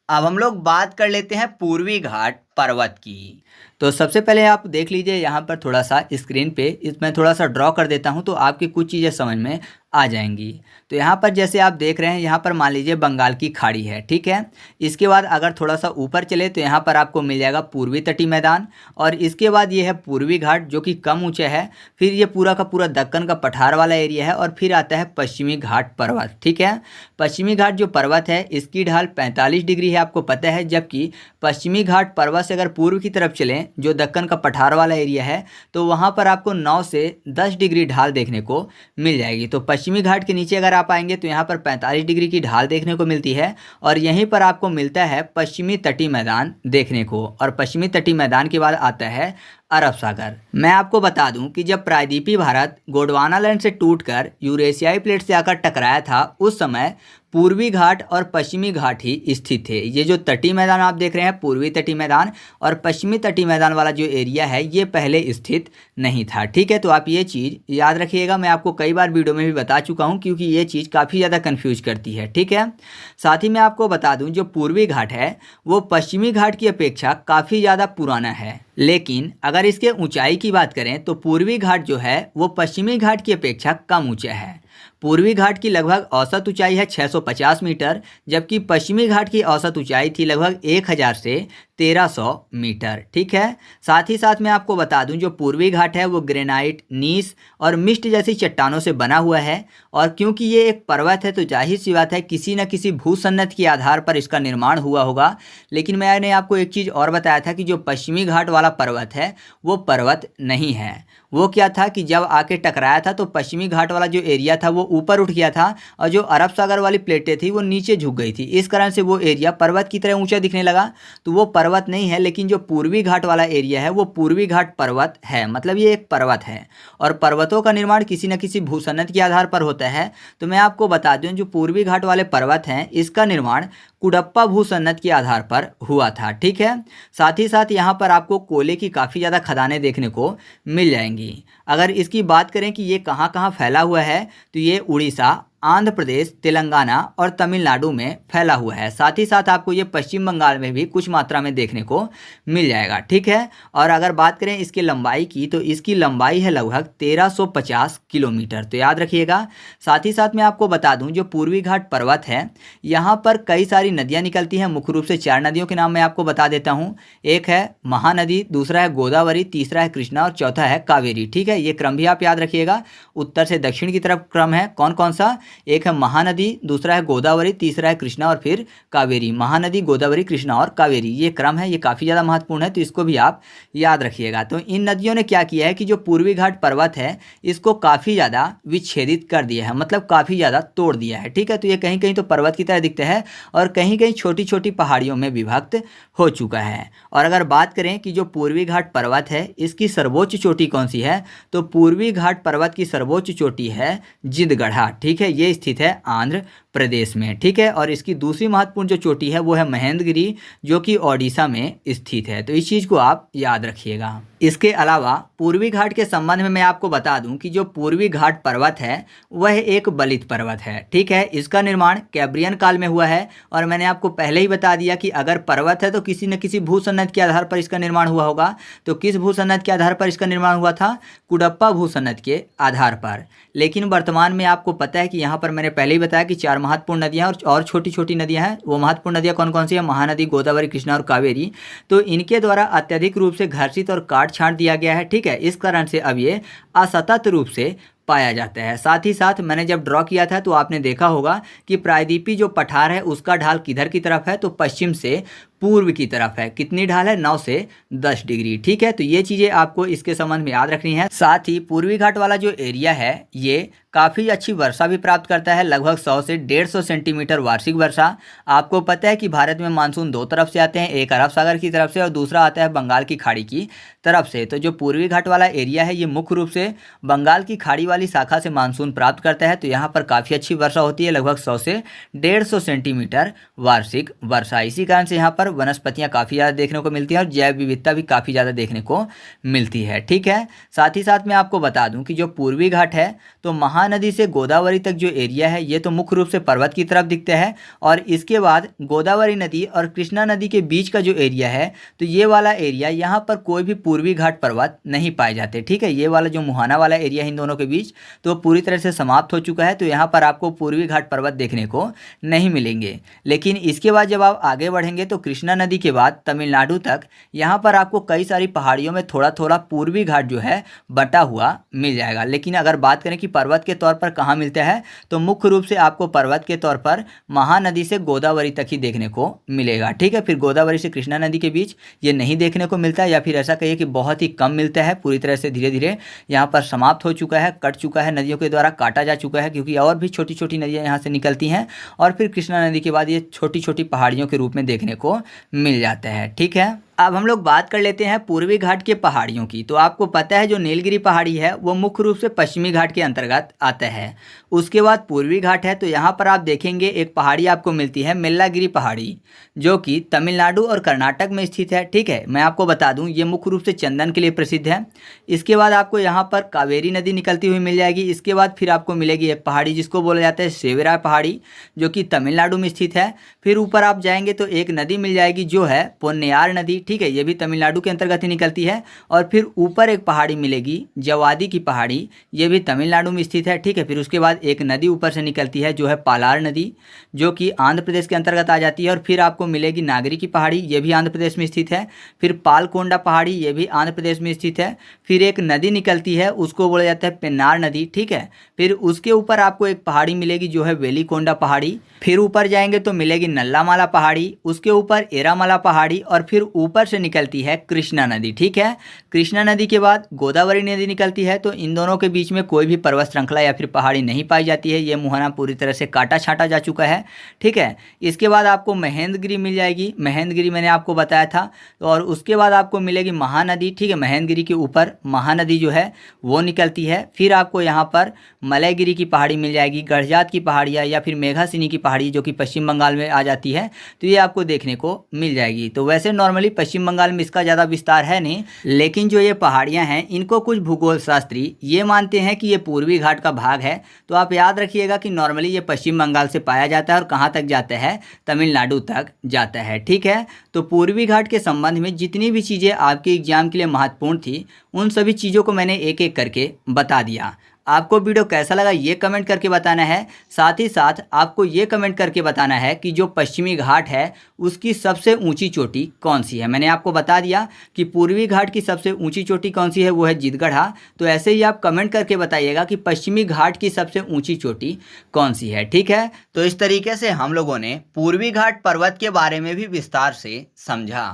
अब हम लोग बात कर लेते हैं पूर्वी घाट पर्वत की। तो सबसे पहले आप देख लीजिए यहाँ पर थोड़ा सा स्क्रीन पे इसमें थोड़ा सा ड्रॉ कर देता हूँ तो आपकी कुछ चीज़ें समझ में आ जाएंगी। तो यहाँ पर जैसे आप देख रहे हैं यहाँ पर मान लीजिए बंगाल की खाड़ी है। ठीक है, इसके बाद अगर थोड़ा सा ऊपर चले तो यहाँ पर आपको मिल जाएगा पूर्वी तटीय मैदान, और इसके बाद ये है पूर्वी घाट जो कि कम ऊंचा है। फिर ये पूरा का पूरा दक्कन का पठार वाला एरिया है और फिर आता है पश्चिमी घाट पर्वत। ठीक है, पश्चिमी घाट जो पर्वत है इसकी ढाल 45 डिग्री है, आपको पता है। जबकि पश्चिमी घाट पर्वत से अगर पूर्व की तरफ चलें जो दक्कन का पठार वाला एरिया है तो वहाँ पर आपको 9 से 10 डिग्री ढाल देखने को मिल जाएगी। तो पश्चिमी घाट के नीचे अगर आप आएंगे तो यहाँ पर 45 डिग्री की ढाल देखने को मिलती है और यहीं पर आपको मिलता है पश्चिमी तटीय मैदान देखने को, और पश्चिमी तटीय मैदान के बाद आता है अरब सागर। मैं आपको बता दूं कि जब प्रायद्वीपीय भारत गोंडवाना लैंड से टूटकर यूरेशियाई प्लेट से आकर टकराया था उस समय पूर्वी घाट और पश्चिमी घाट ही स्थित थे। ये जो तटीय मैदान आप देख रहे हैं पूर्वी तटीय मैदान और पश्चिमी तटीय मैदान वाला जो एरिया है ये पहले स्थित नहीं था। ठीक है, तो आप ये चीज़ याद रखिएगा। मैं आपको कई बार वीडियो में भी बता चुका हूँ क्योंकि ये चीज़ काफ़ी ज़्यादा कन्फ्यूज करती है। ठीक है, साथ ही मैं आपको बता दूँ जो पूर्वी घाट है वो पश्चिमी घाट की अपेक्षा काफ़ी ज़्यादा पुराना है, लेकिन अगर इसके ऊंचाई की बात करें तो पूर्वी घाट जो है वो पश्चिमी घाट की अपेक्षा कम ऊंचा है। पूर्वी घाट की लगभग औसत ऊंचाई है 650 मीटर, जबकि पश्चिमी घाट की औसत ऊंचाई थी लगभग 1000 से 1300 मीटर। ठीक है, साथ ही साथ मैं आपको बता दूं जो पूर्वी घाट है वो ग्रेनाइट, नीस और मिस्ट जैसी चट्टानों से बना हुआ है, और क्योंकि ये एक पर्वत है तो जाहिर सी बात है किसी न किसी भूसन्नत के आधार पर इसका निर्माण हुआ होगा। लेकिन मैंने आपको एक चीज़ और बताया था कि जो पश्चिमी घाट वाला पर्वत है वो पर्वत नहीं है। वो क्या था कि जब आके टकराया था तो पश्चिमी घाट वाला जो एरिया था वो ऊपर उठ गया था और जो अरब सागर वाली प्लेटें थी वो नीचे झुक गई थी। इस कारण से वो एरिया पर्वत की तरह ऊंचा दिखने लगा। तो वो पर्वत नहीं है, लेकिन जो पूर्वी घाट वाला एरिया है वो पूर्वी घाट पर्वत है, मतलब ये एक पर्वत है और पर्वतों का निर्माण किसी न किसी भूसन्नत के आधार पर होता है। तो मैं आपको बता दूं जो पूर्वी घाट वाले पर्वत हैं इसका निर्माण कुडप्पा भूसन्नत के आधार पर हुआ था। ठीक है, साथ ही साथ यहाँ पर आपको कोयले की काफ़ी ज़्यादा खदानें देखने को मिल जाएंगी। अगर इसकी बात करें कि ये कहाँ कहाँ फैला हुआ है तो ये उड़ीसा, आंध्र प्रदेश, तेलंगाना और तमिलनाडु में फैला हुआ है। साथ ही साथ आपको ये पश्चिम बंगाल में भी कुछ मात्रा में देखने को मिल जाएगा। ठीक है, और अगर बात करें इसकी लंबाई की तो इसकी लंबाई है लगभग 1350 किलोमीटर। तो याद रखिएगा। साथ ही साथ मैं आपको बता दूं जो पूर्वी घाट पर्वत है यहाँ पर कई सारी नदियाँ निकलती हैं। मुख्य रूप से 4 नदियों के नाम मैं आपको बता देता हूँ। एक है महानदी, दूसरा है गोदावरी, तीसरा है कृष्णा और चौथा है कावेरी। ठीक है, है, ये क्रम भी आप याद रखिएगा। उत्तर से दक्षिण की तरफ क्रम है कौन कौन सा, एक है महानदी, दूसरा है गोदावरी, तीसरा है कृष्णा और फिर कावेरी। महानदी, गोदावरी, कृष्णा और कावेरी, ये क्रम है, ये काफ़ी ज़्यादा महत्वपूर्ण है, तो इसको भी आप याद रखिएगा। तो इन नदियों ने क्या किया है कि जो पूर्वी घाट पर्वत है इसको काफ़ी ज़्यादा विच्छेदित कर दिया है, मतलब काफ़ी ज़्यादा तोड़ दिया है। ठीक है, तो ये कहीं कहीं तो पर्वत की तरह दिखते हैं और कहीं कहीं छोटी छोटी पहाड़ियों में विभक्त हो चुका है। और अगर बात करें कि जो पूर्वी घाट पर्वत है इसकी सर्वोच्च चोटी कौन सी है, तो पूर्वी घाट पर्वत की सर्वोच्च चोटी है जिंदगढ़ा। ठीक है, ये स्थित है आंध्र प्रदेश में। ठीक है, और इसकी दूसरी महत्वपूर्ण जो चोटी है वो है महेंद्रगिरी, जो कि ओडिशा में स्थित है। तो इस चीज़ को आप याद रखिएगा। इसके अलावा पूर्वी घाट के संबंध में मैं आपको बता दूं कि जो पूर्वी घाट पर्वत है वह एक बलित पर्वत है। ठीक है, इसका निर्माण कैब्रियन काल में हुआ है और मैंने आपको पहले ही बता दिया कि अगर पर्वत है तो किसी न किसी भूसन्नत के आधार पर इसका निर्माण हुआ होगा। तो किस भूसन्नत के आधार पर इसका निर्माण हुआ था, कुडप्पा भूसन्नत के आधार पर। लेकिन वर्तमान में आपको पता है कि यहाँ पर मैंने पहले ही बताया कि 4 महत्वपूर्ण नदियाँ और छोटी छोटी नदियाँ हैं। वो महत्वपूर्ण नदियाँ कौन कौन सी है, महानदी, गोदावरी, कृष्णा और कावेरी। तो इनके द्वारा अत्यधिक रूप से घर्षित और काट छांट दिया गया है। ठीक है, इस कारण से अब ये असतत रूप से पाया जाता है। साथ ही साथ मैंने जब ड्रॉ किया था तो आपने देखा होगा कि प्रायद्वीपी जो पठार है उसका ढाल किधर की तरफ है, तो पश्चिम से पूर्व की तरफ है। कितनी ढाल है, 9 से 10 डिग्री। ठीक है, तो ये चीज़ें आपको इसके संबंध में याद रखनी है। साथ ही पूर्वी घाट वाला जो एरिया है ये काफ़ी अच्छी वर्षा भी प्राप्त करता है, लगभग 100 से 150 सेंटीमीटर वार्षिक वर्षा। आपको पता है कि भारत में मानसून 2 तरफ से आते हैं, एक अरब सागर की तरफ से और दूसरा आता है बंगाल की खाड़ी की तरफ से। तो जो पूर्वी घाट वाला एरिया है ये मुख्य रूप से बंगाल की खाड़ी वाली शाखा से मानसून प्राप्त करता है। तो यहाँ पर काफ़ी अच्छी वर्षा होती है, लगभग 100 से 150 सेंटीमीटर वार्षिक वर्षा। इसी कारण से यहाँ पर वनस्पतियाँ काफ़ी ज़्यादा देखने को मिलती हैं और जैव विविधता भी काफ़ी ज़्यादा देखने को मिलती है। ठीक है, साथ ही साथ मैं आपको बता दूं कि जो पूर्वी घाट है तो महानदी से गोदावरी तक जो एरिया है ये तो मुख्य रूप से पर्वत की तरफ दिखते हैं, और इसके बाद गोदावरी नदी और कृष्णा नदी के बीच का जो एरिया है तो ये वाला एरिया, यहाँ पर कोई भी पूर्वी घाट पर्वत नहीं पाए जाते। ठीक है, ये वाला जो मुहाना वाला एरिया है इन दोनों के बीच तो पूरी तरह से समाप्त हो चुका है। तो यहाँ पर आपको पूर्वी घाट पर्वत देखने को नहीं मिलेंगे। लेकिन इसके बाद जब आप आगे बढ़ेंगे तो कृष्णा नदी के बाद तमिलनाडु तक यहाँ पर आपको कई सारी पहाड़ियों में थोड़ा थोड़ा पूर्वी घाट जो है बटा हुआ मिल जाएगा। लेकिन अगर बात करें कि पर्वत के तौर पर कहाँ मिलता है तो मुख्य रूप से आपको पर्वत के तौर पर महानदी से गोदावरी तक ही देखने को मिलेगा। ठीक है, फिर गोदावरी से कृष्णा नदी के बीच ये नहीं देखने को मिलता है, या फिर ऐसा कहिए कि बहुत ही कम मिलता है। पूरी तरह से धीरे धीरे यहाँ पर समाप्त हो चुका है, कट चुका है, नदियों के द्वारा काटा जा चुका है, क्योंकि और भी छोटी छोटी नदियाँ यहाँ से निकलती हैं और फिर कृष्णा नदी के बाद ये छोटी छोटी पहाड़ियों के रूप में देखने को मिल जाता है। ठीक है, अब हम लोग बात कर लेते हैं पूर्वी घाट के पहाड़ियों की। तो आपको पता है जो नीलगिरी पहाड़ी है वो मुख्य रूप से पश्चिमी घाट के अंतर्गत आता है। उसके बाद पूर्वी घाट है, तो यहाँ पर आप देखेंगे एक पहाड़ी आपको मिलती है मेल्लागिरी पहाड़ी, जो कि तमिलनाडु और कर्नाटक में स्थित है। ठीक है, मैं आपको बता दूं ये मुख्य रूप से चंदन के लिए प्रसिद्ध है। इसके बाद आपको यहाँ पर कावेरी नदी निकलती हुई मिल जाएगी। इसके बाद फिर आपको मिलेगी एक पहाड़ी जिसको बोला जाता है सेवेरा पहाड़ी, जो कि तमिलनाडु में स्थित है। फिर ऊपर आप जाएंगे तो एक नदी मिल जाएगी जो है पोन्नयार नदी। ठीक है, ये भी तमिलनाडु के अंतर्गत ही निकलती है। और फिर ऊपर एक पहाड़ी मिलेगी जवादी की पहाड़ी, ये भी तमिलनाडु में स्थित है। ठीक है, फिर उसके बाद एक नदी ऊपर से निकलती है जो है पालार नदी, जो कि आंध्र प्रदेश के अंतर्गत आ जाती है। और फिर आपको मिलेगी नागरी की पहाड़ी, ये भी आंध्र प्रदेश में स्थित है। फिर पालकोंडा पहाड़ी, ये भी आंध्र प्रदेश में स्थित है। फिर एक नदी निकलती है उसको बोला जाता है पेन्नार नदी। ठीक है, फिर उसके ऊपर आपको एक पहाड़ी मिलेगी जो है वेलीकोंडा पहाड़ी। फिर ऊपर जाएंगे तो मिलेगी नल्लामाला पहाड़ी, उसके ऊपर एरामाला पहाड़ी, और फिर ऊपर से निकलती है कृष्णा नदी। ठीक है, कृष्णा नदी के बाद गोदावरी नदी निकलती है। तो इन दोनों के बीच में कोई भी पर्वत श्रृंखला या फिर पहाड़ी नहीं पाई जाती है। ये मुहाना पूरी तरह से काटा छाटा जा चुका है। ठीक है, इसके बाद आपको महेंद्रगिरी मिल जाएगी, महेंद्रगिरी मैंने आपको बताया था। और उसके बाद आपको मिलेगी महानदी। ठीक है, महेंद्रगिरी के ऊपर महानदी जो है वो निकलती है। फिर आपको यहाँ पर मलयगिरी की पहाड़ी मिल जाएगी, गढ़जात की पहाड़ियाँ या फिर मेघासिनी की पहाड़ी जो कि पश्चिम बंगाल में आ जाती है, तो ये आपको देखने को मिल जाएगी। तो वैसे नॉर्मली पश्चिम बंगाल में इसका ज़्यादा विस्तार है नहीं, लेकिन जो ये पहाड़ियाँ हैं इनको कुछ भूगोल शास्त्री ये मानते हैं कि ये पूर्वी घाट का भाग है। तो आप याद रखिएगा कि नॉर्मली ये पश्चिम बंगाल से पाया जाता है और कहाँ तक जाता है, तमिलनाडु तक जाता है। ठीक है, तो पूर्वी घाट के संबंध में जितनी भी चीज़ें आपके एग्जाम के लिए महत्वपूर्ण थी उन सभी चीज़ों को मैंने एक एक करके बता दिया। आपको वीडियो कैसा लगा ये कमेंट करके बताना है। साथ ही साथ आपको ये कमेंट करके बताना है कि जो पश्चिमी घाट है उसकी सबसे ऊंची चोटी कौन सी है। मैंने आपको बता दिया कि पूर्वी घाट की सबसे ऊंची चोटी कौन सी है, वो है जितगढ़ा। तो ऐसे ही आप कमेंट करके बताइएगा कि पश्चिमी घाट की सबसे ऊंची चोटी कौन सी है। ठीक है, तो इस तरीके से हम लोगों ने पूर्वी घाट पर्वत के बारे में भी विस्तार से समझा।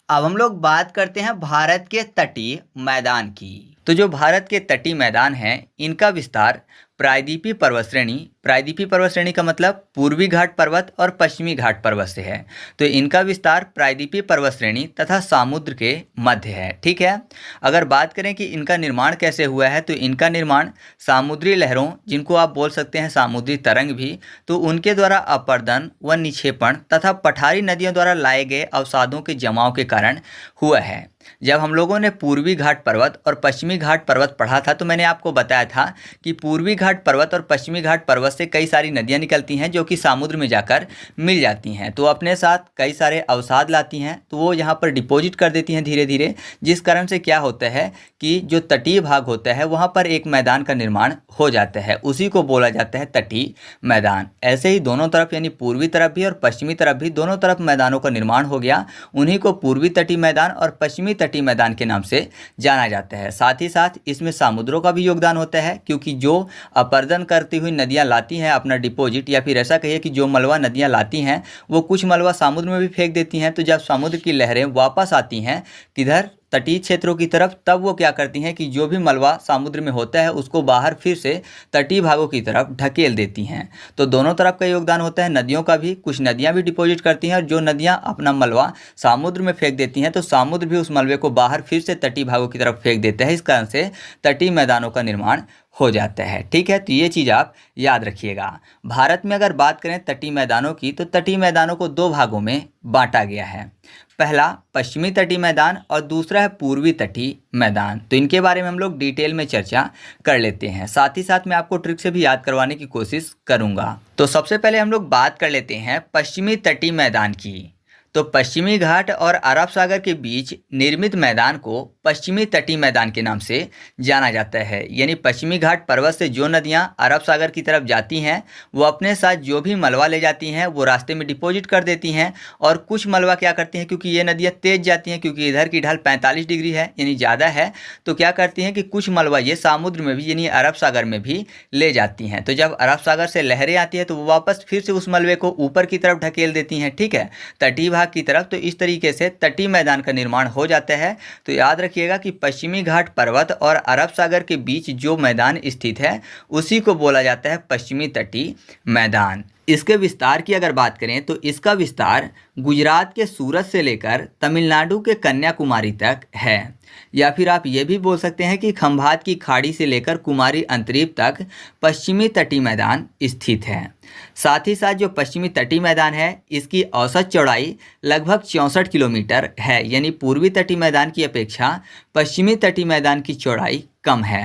अब हम लोग बात करते हैं भारत के तटीय मैदान की। तो जो भारत के तटीय मैदान हैं इनका विस्तार प्रायद्वीपीय पर्वत श्रेणी का मतलब पूर्वी घाट पर्वत और पश्चिमी घाट पर्वत से है। तो इनका विस्तार प्रायद्वीपीय पर्वत श्रेणी तथा समुद्र के मध्य है। ठीक है, अगर बात करें कि इनका निर्माण कैसे हुआ है, तो इनका निर्माण समुद्री लहरों, जिनको आप बोल सकते हैं समुद्री तरंग भी, तो उनके द्वारा अपर्दन व निक्षेपण तथा पठारी नदियों द्वारा लाए गए अवसादों के जमाव के कारण हुआ है। जब हम लोगों ने पूर्वी घाट पर्वत और पश्चिमी घाट पर्वत पढ़ा था तो मैंने आपको बताया था कि पूर्वी घाट पर्वत और पश्चिमी घाट पर्वत से कई सारी नदियां निकलती हैं जो कि समुद्र में जाकर मिल जाती हैं, तो अपने साथ कई सारे अवसाद लाती हैं, तो वो यहाँ पर डिपॉजिट कर देती हैं धीरे धीरे, जिस कारण से क्या होता है कि जो तटीय भाग होता है वहाँ पर एक मैदान का निर्माण हो जाता है, उसी को बोला जाता है तटीय मैदान। ऐसे ही दोनों तरफ यानी पूर्वी तरफ भी और पश्चिमी तरफ भी दोनों तरफ मैदानों का निर्माण हो गया, उन्हीं को पूर्वी तटीय मैदान और पश्चिमी तटीय मैदान के नाम से जाना जाता है। साथ ही साथ इसमें समुद्रों का भी योगदान होता है, क्योंकि जो अपर्दन करती हुई नदियां लाती हैं अपना डिपॉजिट, या फिर ऐसा कहिए कि जो मलबा नदियां लाती हैं वो कुछ मलबा समुद्र में भी फेंक देती हैं, तो जब समुद्र की लहरें वापस आती हैं किधर तटीय क्षेत्रों की तरफ, तब वो क्या करती हैं कि जो भी मलबा समुद्र में होता है उसको बाहर फिर से तटीय भागों की तरफ ढकेल देती हैं। तो दोनों तरफ का योगदान होता है, नदियों का भी, कुछ नदियां भी डिपॉजिट करती हैं और जो नदियां अपना मलबा समुद्र में फेंक देती हैं तो समुद्र भी उस मलबे को बाहर फिर से तटीय भागों की तरफ फेंक देता है। इस कारण से तटीय मैदानों का निर्माण हो जाता है। ठीक है, तो ये चीज़ आप याद रखिएगा। भारत में अगर बात करें तटीय मैदानों की, तो तटीय मैदानों को दो भागों में बांटा गया है। पहला पश्चिमी तटीय मैदान और दूसरा है पूर्वी तटीय मैदान। तो इनके बारे में हम लोग डिटेल में चर्चा कर लेते हैं, साथ ही साथ मैं आपको ट्रिक से भी याद करवाने की कोशिश करूंगा। तो सबसे पहले हम लोग बात कर लेते हैं पश्चिमी तटीय मैदान की। तो पश्चिमी घाट और अरब सागर के बीच निर्मित मैदान को पश्चिमी तटीय मैदान के नाम से जाना जाता है। यानी पश्चिमी घाट पर्वत से जो नदियां अरब सागर की तरफ जाती हैं वो अपने साथ जो भी मलबा ले जाती हैं वो रास्ते में डिपॉजिट कर देती हैं, और कुछ मलबा क्या करती हैं, क्योंकि ये नदियां तेज जाती हैं, क्योंकि इधर की ढाल 45 डिग्री है यानी ज़्यादा है, तो क्या करती हैं कि कुछ मलबा ये समुद्र में भी यानी अरब सागर में भी ले जाती हैं। तो जब अरब सागर से लहरें आती हैं तो वो वापस फिर से उस मलबे को ऊपर की तरफ ढकेल देती हैं। ठीक है, तटीय की तरफ। तो इस तरीके से तटीय मैदान का निर्माण हो जाता है। तो याद रखिएगा कि पश्चिमी घाट पर्वत और अरब सागर के बीच जो मैदान स्थित है उसी को बोला जाता है पश्चिमी तटीय मैदान। इसके विस्तार की अगर बात करें तो इसका विस्तार गुजरात के सूरत से लेकर तमिलनाडु के कन्याकुमारी तक है, या फिर आप ये भी बोल सकते हैं कि खंभात की खाड़ी से लेकर कुमारी अंतरीप तक पश्चिमी तटीय मैदान स्थित है। साथ ही साथ जो पश्चिमी तटीय मैदान है इसकी औसत चौड़ाई लगभग 64 किलोमीटर है, यानी पूर्वी तटीय मैदान की अपेक्षा पश्चिमी तटीय मैदान की चौड़ाई कम है।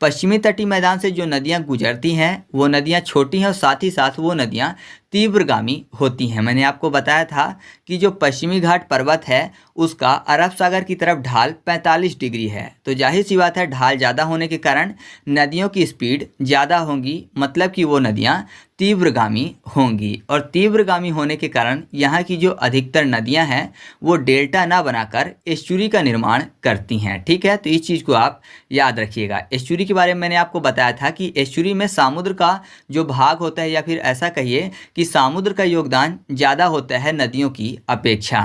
पश्चिमी तटीय मैदान से जो नदियां गुजरती हैं वो नदियां छोटी हैं और साथ ही साथ वो नदियां तीव्रगामी होती हैं। मैंने आपको बताया था कि जो पश्चिमी घाट पर्वत है उसका अरब सागर की तरफ ढाल 45 डिग्री है, तो जाहिर सी बात है ढाल ज़्यादा होने के कारण नदियों की स्पीड ज़्यादा होगी, मतलब कि वो नदियाँ तीव्रगामी होंगी, और तीव्रगामी होने के कारण यहाँ की जो अधिकतर नदियाँ हैं वो डेल्टा ना बनाकर एस्चुरी का निर्माण करती हैं। ठीक है, तो इस चीज़ को आप याद रखिएगा। एस्चुरी के बारे में मैंने आपको बताया था कि एस्चुरी में समुद्र का जो भाग होता है, या फिर ऐसा कहिए कि समुद्र का योगदान ज़्यादा होता है नदियों की अपेक्षा।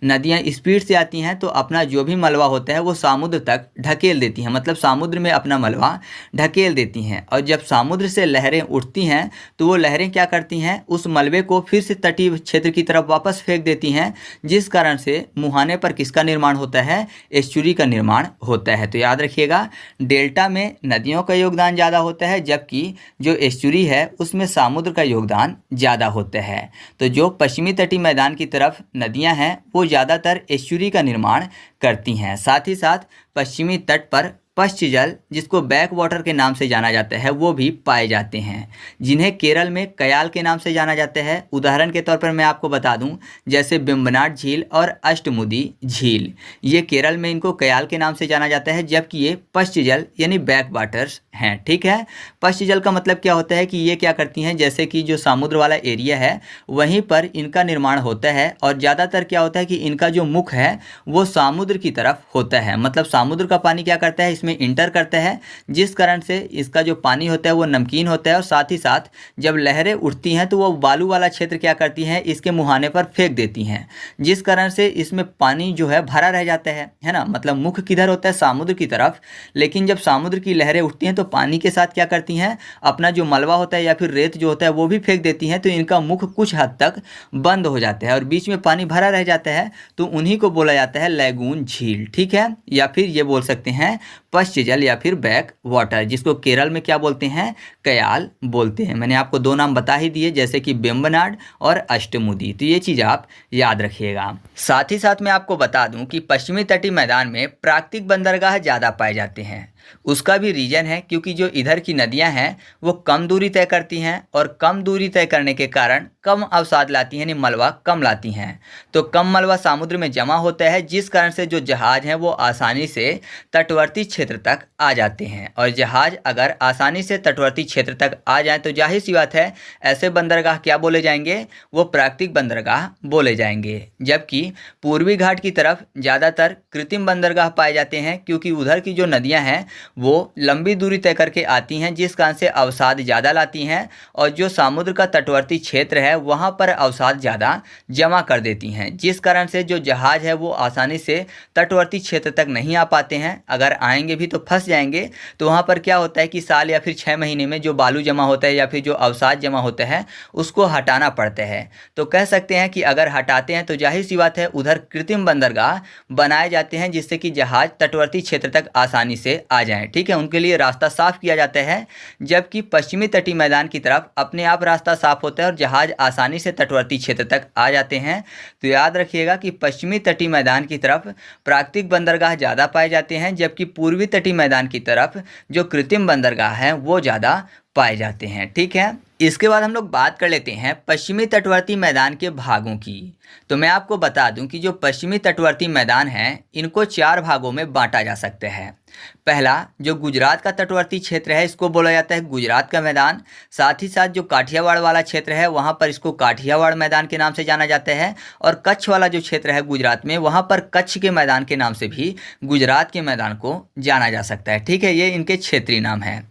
नदियाँ स्पीड से आती हैं तो अपना जो भी मलबा होता है वो समुद्र तक ढकेल देती हैं, मतलब समुद्र में अपना मलबा ढकेल देती हैं, और जब समुद्र से लहरें उठती हैं तो वो लहरें क्या करती हैं, उस मलबे को फिर से तटीय क्षेत्र की तरफ वापस फेंक देती हैं, जिस कारण से मुहाने पर किसका निर्माण होता है, एस्चुरी का निर्माण होता है। तो याद रखिएगा डेल्टा में नदियों का योगदान ज़्यादा होता है, जबकि जो एस्चुरी है उसमें समुद्र का योगदान ज़्यादा होता है। तो जो पश्चिमी तटीय मैदान की तरफ नदियाँ हैं वो ज़्यादातर एस्चुरी का निर्माण करती हैं। साथ ही साथ पश्चिमी तट पर पश्च जल, जिसको बैक वाटर के नाम से जाना जाता है, वो भी पाए जाते हैं, जिन्हें केरल में कयाल के नाम से जाना जाता है। उदाहरण के तौर पर मैं आपको बता दूं, जैसे बिम्बनाड झील और अष्टमुदी झील, ये केरल में इनको कयाल के नाम से जाना जाता है, जबकि ये पश्च जल यानी बैक वाटर्स हैं। ठीक है, पश्च जल का मतलब क्या होता है कि ये क्या करती हैं, जैसे कि जो समुद्र वाला एरिया है वहीं पर इनका निर्माण होता है और ज़्यादातर क्या होता है कि इनका जो मुख है वो समुद्र की तरफ होता है, मतलब समुद्र का पानी क्या करता है इसमें इंटर करता है, जिस कारण से इसका जो पानी होता है वो नमकीन होता है और साथ ही साथ जब लहरें उठती हैं तो वो बालू वाला क्षेत्र क्या करती हैं इसके मुहाने पर फेंक देती हैं, जिस कारण से इसमें पानी जो है भरा रह जाता है ना। मतलब मुख किधर होता है, समुद्र की तरफ, लेकिन जब समुद्र की लहरें उठती हैं तो पानी के साथ क्या करती हैं, अपना जो मलबा होता है या फिर रेत जो होता है वो भी फेंक देती हैं, तो इनका मुख कुछ हद तक बंद हो जाता है और बीच में पानी भरा रह जाता है, तो उन्हीं को बोला जाता है लैगून झील। ठीक है, या फिर ये बोल सकते हैं पश्च जल या फिर बैक वाटर, जिसको केरल में क्या बोलते हैं, कयाल बोलते हैं। मैंने आपको दो नाम बता ही दिए, जैसे कि वेम्बनाड और अष्टमुदी, तो ये चीज़ आप याद रखिएगा। साथ ही साथ मैं आपको बता दूं कि पश्चिमी तटीय मैदान में प्राकृतिक बंदरगाह ज़्यादा पाए जाते हैं। उसका भी रीज़न है क्योंकि जो इधर की नदियां हैं वो कम दूरी तय करती हैं और कम दूरी तय करने के कारण कम अवसाद लाती हैं, यानी मलबा कम लाती हैं, तो कम मलबा समुद्र में जमा होता है, जिस कारण से जो जहाज़ हैं वो आसानी से तटवर्ती क्षेत्र तक आ जाते हैं। और जहाज़ अगर आसानी से तटवर्ती क्षेत्र तक आ जाए तो जाहिर सी बात है ऐसे बंदरगाह क्या बोले जाएंगे, वो प्राकृतिक बंदरगाह बोले जाएंगे। जबकि पूर्वी घाट की तरफ ज़्यादातर कृत्रिम बंदरगाह पाए जाते हैं क्योंकि उधर की जो नदियाँ हैं वो लंबी दूरी तय करके आती हैं, जिस कारण से अवसाद ज़्यादा लाती हैं और जो समुद्र का तटवर्ती क्षेत्र है वहाँ पर अवसाद ज़्यादा जमा कर देती हैं, जिस कारण से जो जहाज़ है वो आसानी से तटवर्ती क्षेत्र तक नहीं आ पाते हैं। अगर आएंगे भी तो फंस जाएंगे, तो वहाँ पर क्या होता है कि साल या फिर 6 महीने में जो बालू जमा होता है या फिर जो अवसाद जमा होता है उसको हटाना पड़ता है। तो कह सकते हैं कि अगर हटाते हैं तो जाहिर सी बात है उधर कृत्रिम बंदरगाह बनाए जाते हैं, जिससे कि जहाज़ तटवर्ती क्षेत्र तक आसानी से आ जाएं। ठीक है, उनके लिए रास्ता साफ किया जाता है, जबकि पश्चिमी तटीय मैदान की तरफ अपने आप रास्ता साफ होता है और जहाज आसानी से तटवर्ती क्षेत्र तक आ जाते हैं। तो याद रखिएगा कि पश्चिमी तटीय मैदान की तरफ प्राकृतिक बंदरगाह ज़्यादा पाए जाते हैं, जबकि पूर्वी तटीय मैदान की तरफ जो कृत्रिम बंदरगाह हैं वो ज़्यादा पाए जाते हैं। ठीक है, इसके बाद हम लोग बात कर लेते हैं पश्चिमी तटवर्ती मैदान के भागों की। तो मैं आपको बता दूं कि जो पश्चिमी तटवर्ती मैदान हैं इनको 4 भागों में बांटा जा सकता है। पहला जो गुजरात का तटवर्ती क्षेत्र है इसको बोला जाता है गुजरात का मैदान, साथ ही साथ जो काठियावाड़ वाला क्षेत्र है वहाँ पर इसको काठियावाड़ मैदान के नाम से जाना जाता है, और कच्छ वाला जो क्षेत्र है गुजरात में वहाँ पर कच्छ के मैदान के नाम से भी गुजरात के मैदान को जाना जा सकता है। ठीक है, ये इनके क्षेत्रीय नाम है।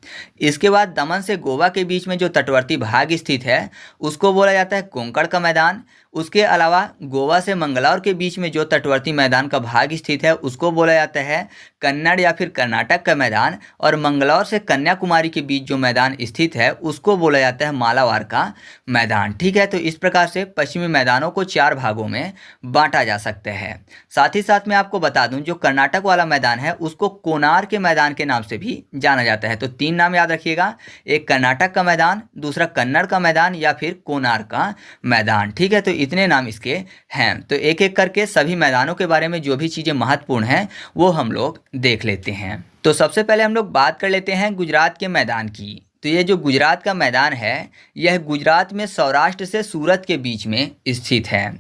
इसके बाद दमन से गोवा के बीच में जो तटवर्ती भाग स्थित है उसको बोला जाता है कोंकण का मैदान। उसके अलावा गोवा से मंगलौर के बीच में जो तटवर्ती मैदान का भाग स्थित है उसको बोला जाता है कन्नड़ या फिर कर्नाटक का मैदान, और मंगलौर से कन्याकुमारी के बीच जो मैदान स्थित है उसको बोला जाता है मालाबार का मैदान। ठीक है, तो इस प्रकार से पश्चिमी मैदानों को 4 भागों में बांटा जा सकता है। साथ ही साथ मैं आपको बता दूं जो कर्नाटक वाला मैदान है उसको कोनार के मैदान के नाम से भी जाना जाता है। तो 3 नाम याद रखिएगा, एक कर्नाटक का मैदान, दूसरा कन्नड़ का मैदान या फिर कोनार का मैदान। ठीक है, तो इतने नाम इसके हैं। तो एक एक करके सभी मैदानों के बारे में जो भी चीज़ें महत्वपूर्ण हैं वो हम लोग देख लेते हैं। तो सबसे पहले हम लोग बात कर लेते हैं गुजरात के मैदान की। तो ये जो गुजरात का मैदान है यह गुजरात में सौराष्ट्र से सूरत के बीच में स्थित है।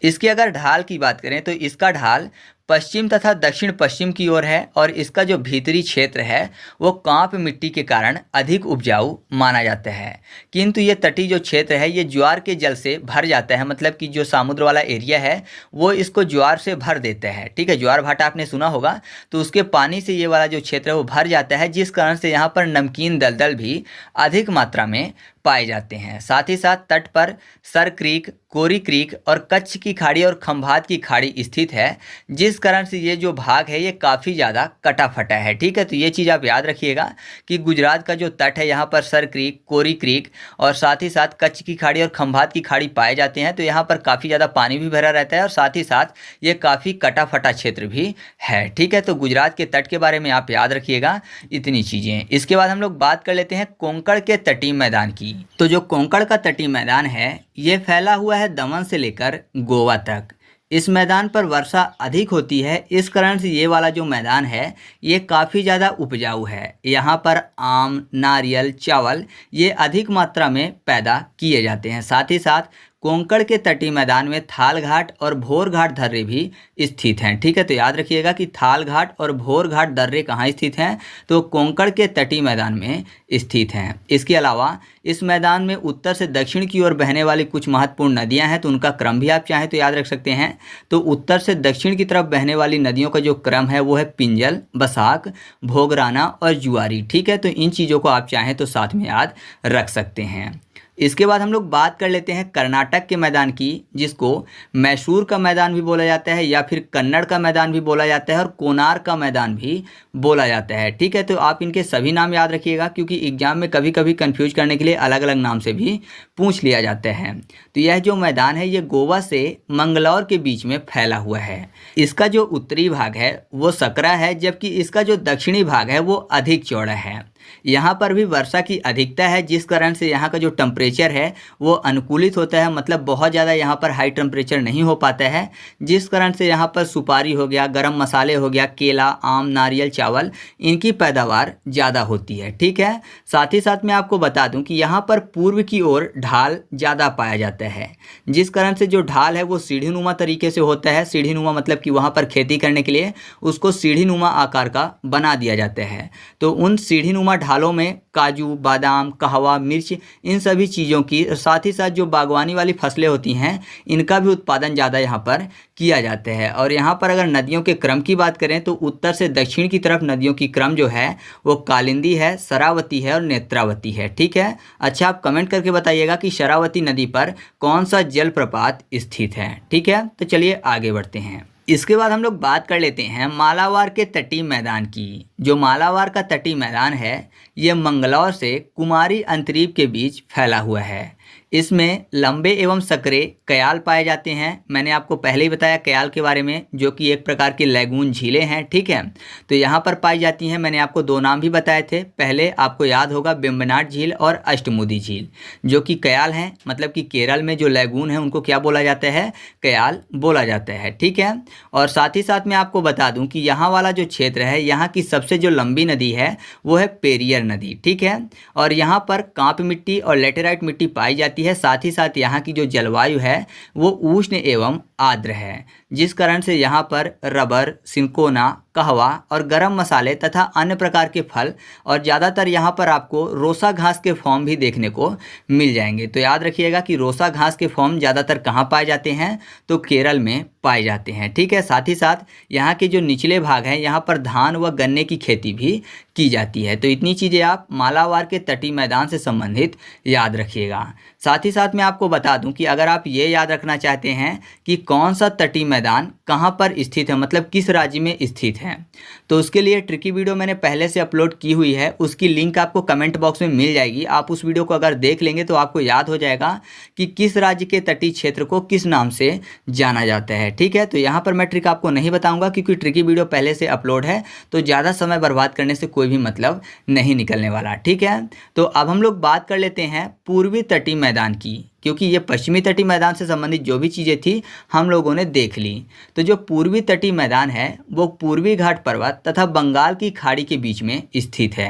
इसकी अगर ढाल की बात करें तो इसका ढाल पश्चिम तथा दक्षिण पश्चिम की ओर है, और इसका जो भीतरी क्षेत्र है वो कांप मिट्टी के कारण अधिक उपजाऊ माना जाता है। किंतु ये तटीय जो क्षेत्र है ये ज्वार के जल से भर जाता है, मतलब कि जो समुद्र वाला एरिया है वो इसको ज्वार से भर देता है। ठीक है, ज्वार भाटा आपने सुना होगा, तो उसके पानी से ये वाला जो क्षेत्र है वो भर जाता है, जिस कारण से यहाँ पर नमकीन दलदल भी अधिक मात्रा में पाए जाते हैं। साथ ही साथ तट पर सर क्रीक, कोरी क्रीक और कच्छ की खाड़ी और खंभात की खाड़ी स्थित है, जिस कारण से ये जो भाग है ये काफ़ी ज़्यादा कटा फटा है। ठीक है, तो ये चीज़ आप याद रखिएगा कि गुजरात का जो तट है यहाँ पर सर क्रीक, कोरी क्रीक और साथ ही साथ कच्छ की खाड़ी और खंभात की खाड़ी पाए जाते हैं। तो यहाँ पर काफ़ी ज़्यादा पानी भी भरा रहता है और साथ ही साथ ये काफ़ी कटा फटा क्षेत्र भी है। ठीक है, तो गुजरात के तट के बारे में आप याद रखिएगा इतनी चीज़ें। इसके बाद हम लोग बात कर लेते हैं कोंकण के तटीय मैदान की। तो जो कोंकण का तटीय मैदान है ये फैला हुआ है दमन से लेकर गोवा तक। इस मैदान पर वर्षा अधिक होती है, इस कारण से ये वाला जो मैदान है ये काफ़ी ज़्यादा उपजाऊ है। यहाँ पर आम, नारियल, चावल ये अधिक मात्रा में पैदा किए जाते हैं। साथ ही साथ कोंकण के तटीय मैदान में थाल घाट और भोर घाट दर्रे भी स्थित हैं। ठीक है, तो याद रखिएगा कि थाल घाट और भोर घाट दर्रे कहाँ स्थित हैं, तो कोंकण के तटीय मैदान में स्थित हैं। इसके अलावा इस मैदान में उत्तर से दक्षिण की ओर बहने वाली कुछ महत्वपूर्ण नदियां हैं, तो उनका क्रम भी आप चाहें तो याद रख सकते हैं। तो उत्तर से दक्षिण की तरफ बहने वाली नदियों का जो क्रम है वो है पिंजल, बसाक, भोगराना और जुआरी। ठीक है, तो इन चीज़ों को आप चाहें तो साथ में याद रख सकते हैं। इसके बाद हम लोग बात कर लेते हैं कर्नाटक के मैदान की, जिसको मैसूर का मैदान भी बोला जाता है या फिर कन्नड़ का मैदान भी बोला जाता है और कोनार का मैदान भी बोला जाता है। ठीक है, तो आप इनके सभी नाम याद रखिएगा, क्योंकि एग्जाम में कभी कभी कंफ्यूज करने के लिए अलग अलग नाम से भी पूछ लिया जाता है। तो यह जो मैदान है ये गोवा से मंगलौर के बीच में फैला हुआ है। इसका जो उत्तरी भाग है वो सकरा है, जबकि इसका जो दक्षिणी भाग है वो अधिक चौड़ा है। यहाँ पर भी वर्षा की अधिकता है, जिस कारण से यहाँ का जो टेम्परेचर है वो अनुकूलित होता है, मतलब बहुत ज़्यादा यहाँ पर हाई टेम्परेचर नहीं हो पाता है, जिस कारण से यहाँ पर सुपारी हो गया, गरम मसाले हो गया, केला, आम, नारियल, चावल, इनकी पैदावार ज़्यादा होती है। ठीक है, साथ ही साथ मैं आपको बता दूं कि यहाँ पर पूर्व की ओर ढाल ज़्यादा पाया जाता है, जिस कारण से जो ढाल है वो सीढ़ीनुमा तरीके से होता है। सीढ़ीनुमा मतलब कि वहाँ पर खेती करने के लिए उसको सीढ़ीनुमा आकार का बना दिया जाता है। तो उन सीढ़ीनुमा ढालों में काजू, बादाम, कहवा, मिर्च, इन सभी चीज़ों की, साथ ही साथ जो बागवानी वाली फसलें होती हैं इनका भी उत्पादन ज़्यादा यहाँ पर किया जाता है। और यहाँ पर अगर नदियों के क्रम की बात करें तो उत्तर से दक्षिण की तरफ नदियों की क्रम जो है वो कालिंदी है, शरावती है और नेत्रावती है। ठीक है, अच्छा आप कमेंट करके बताइएगा कि शरावती नदी पर कौन सा जलप्रपात स्थित है। ठीक है, तो चलिए आगे बढ़ते हैं। इसके बाद हम लोग बात कर लेते हैं मालाबार के तटीय मैदान की। जो मालाबार का तटीय मैदान है ये मंगलौर से कुमारी अंतरीप के बीच फैला हुआ है। इसमें लंबे एवं सकरे कयाल पाए जाते हैं। मैंने आपको पहले ही बताया कयाल के बारे में, जो कि एक प्रकार की लैगून झीलें हैं। ठीक है, तो यहाँ पर पाई जाती हैं। मैंने आपको दो नाम भी बताए थे, पहले आपको याद होगा बेम्बनाड झील और अष्टमुदी झील, जो कि कयाल हैं, मतलब कि केरल में जो लैगून है उनको क्या बोला जाता है, कयाल बोला जाता है। ठीक है, और साथ ही साथ मैं आपको बता दूं कि यहाँ वाला जो क्षेत्र है, यहाँ की सबसे जो लंबी नदी है वो है पेरियर नदी। ठीक है, और यहाँ पर कांप मिट्टी और लेटेराइट मिट्टी पाई जाती है। साथ ही साथ यहाँ की जो जलवायु है वो उष्ण एवं आर्द्र है, जिस कारण से यहाँ पर रबर, सिंकोना, कहवा और गरम मसाले तथा अन्य प्रकार के फल और ज़्यादातर यहाँ पर आपको रोसा घास के फॉर्म भी देखने को मिल जाएंगे। तो याद रखिएगा कि रोसा घास के फॉर्म ज़्यादातर कहाँ पाए जाते हैं, तो केरल में पाए जाते हैं। ठीक है, साथ ही साथ यहाँ के जो निचले भाग हैं यहाँ पर धान व गन्ने की खेती भी की जाती है। तो इतनी चीज़ें आप मालाबार के तटीय मैदान से संबंधित याद रखिएगा। साथ ही साथ मैं आपको बता दूं कि अगर आप ये याद रखना चाहते हैं कि कौन सा तटीय मैदान कहाँ पर स्थित है, मतलब किस राज्य में स्थित है, तो उसके लिए ट्रिकी वीडियो मैंने पहले से अपलोड की हुई है, उसकी लिंक आपको कमेंट बॉक्स में मिल जाएगी। आप उस वीडियो को अगर देख लेंगे तो आपको याद हो जाएगा कि किस राज्य के तटीय क्षेत्र को किस नाम से जाना जाता है। ठीक है, तो यहाँ पर मैं ट्रिक आपको नहीं बताऊँगा, क्योंकि ट्रिकी वीडियो पहले से अपलोड है, तो ज़्यादा समय बर्बाद करने से कोई भी मतलब नहीं निकलने वाला। ठीक है, तो अब हम लोग बात कर लेते हैं पूर्वी तटीय मैदान की, क्योंकि ये पश्चिमी तटीय मैदान से संबंधित जो भी चीज़ें थी हम लोगों ने देख ली। तो जो पूर्वी तटीय मैदान है वो पूर्वी घाट पर्वत तथा बंगाल की खाड़ी के बीच में स्थित है।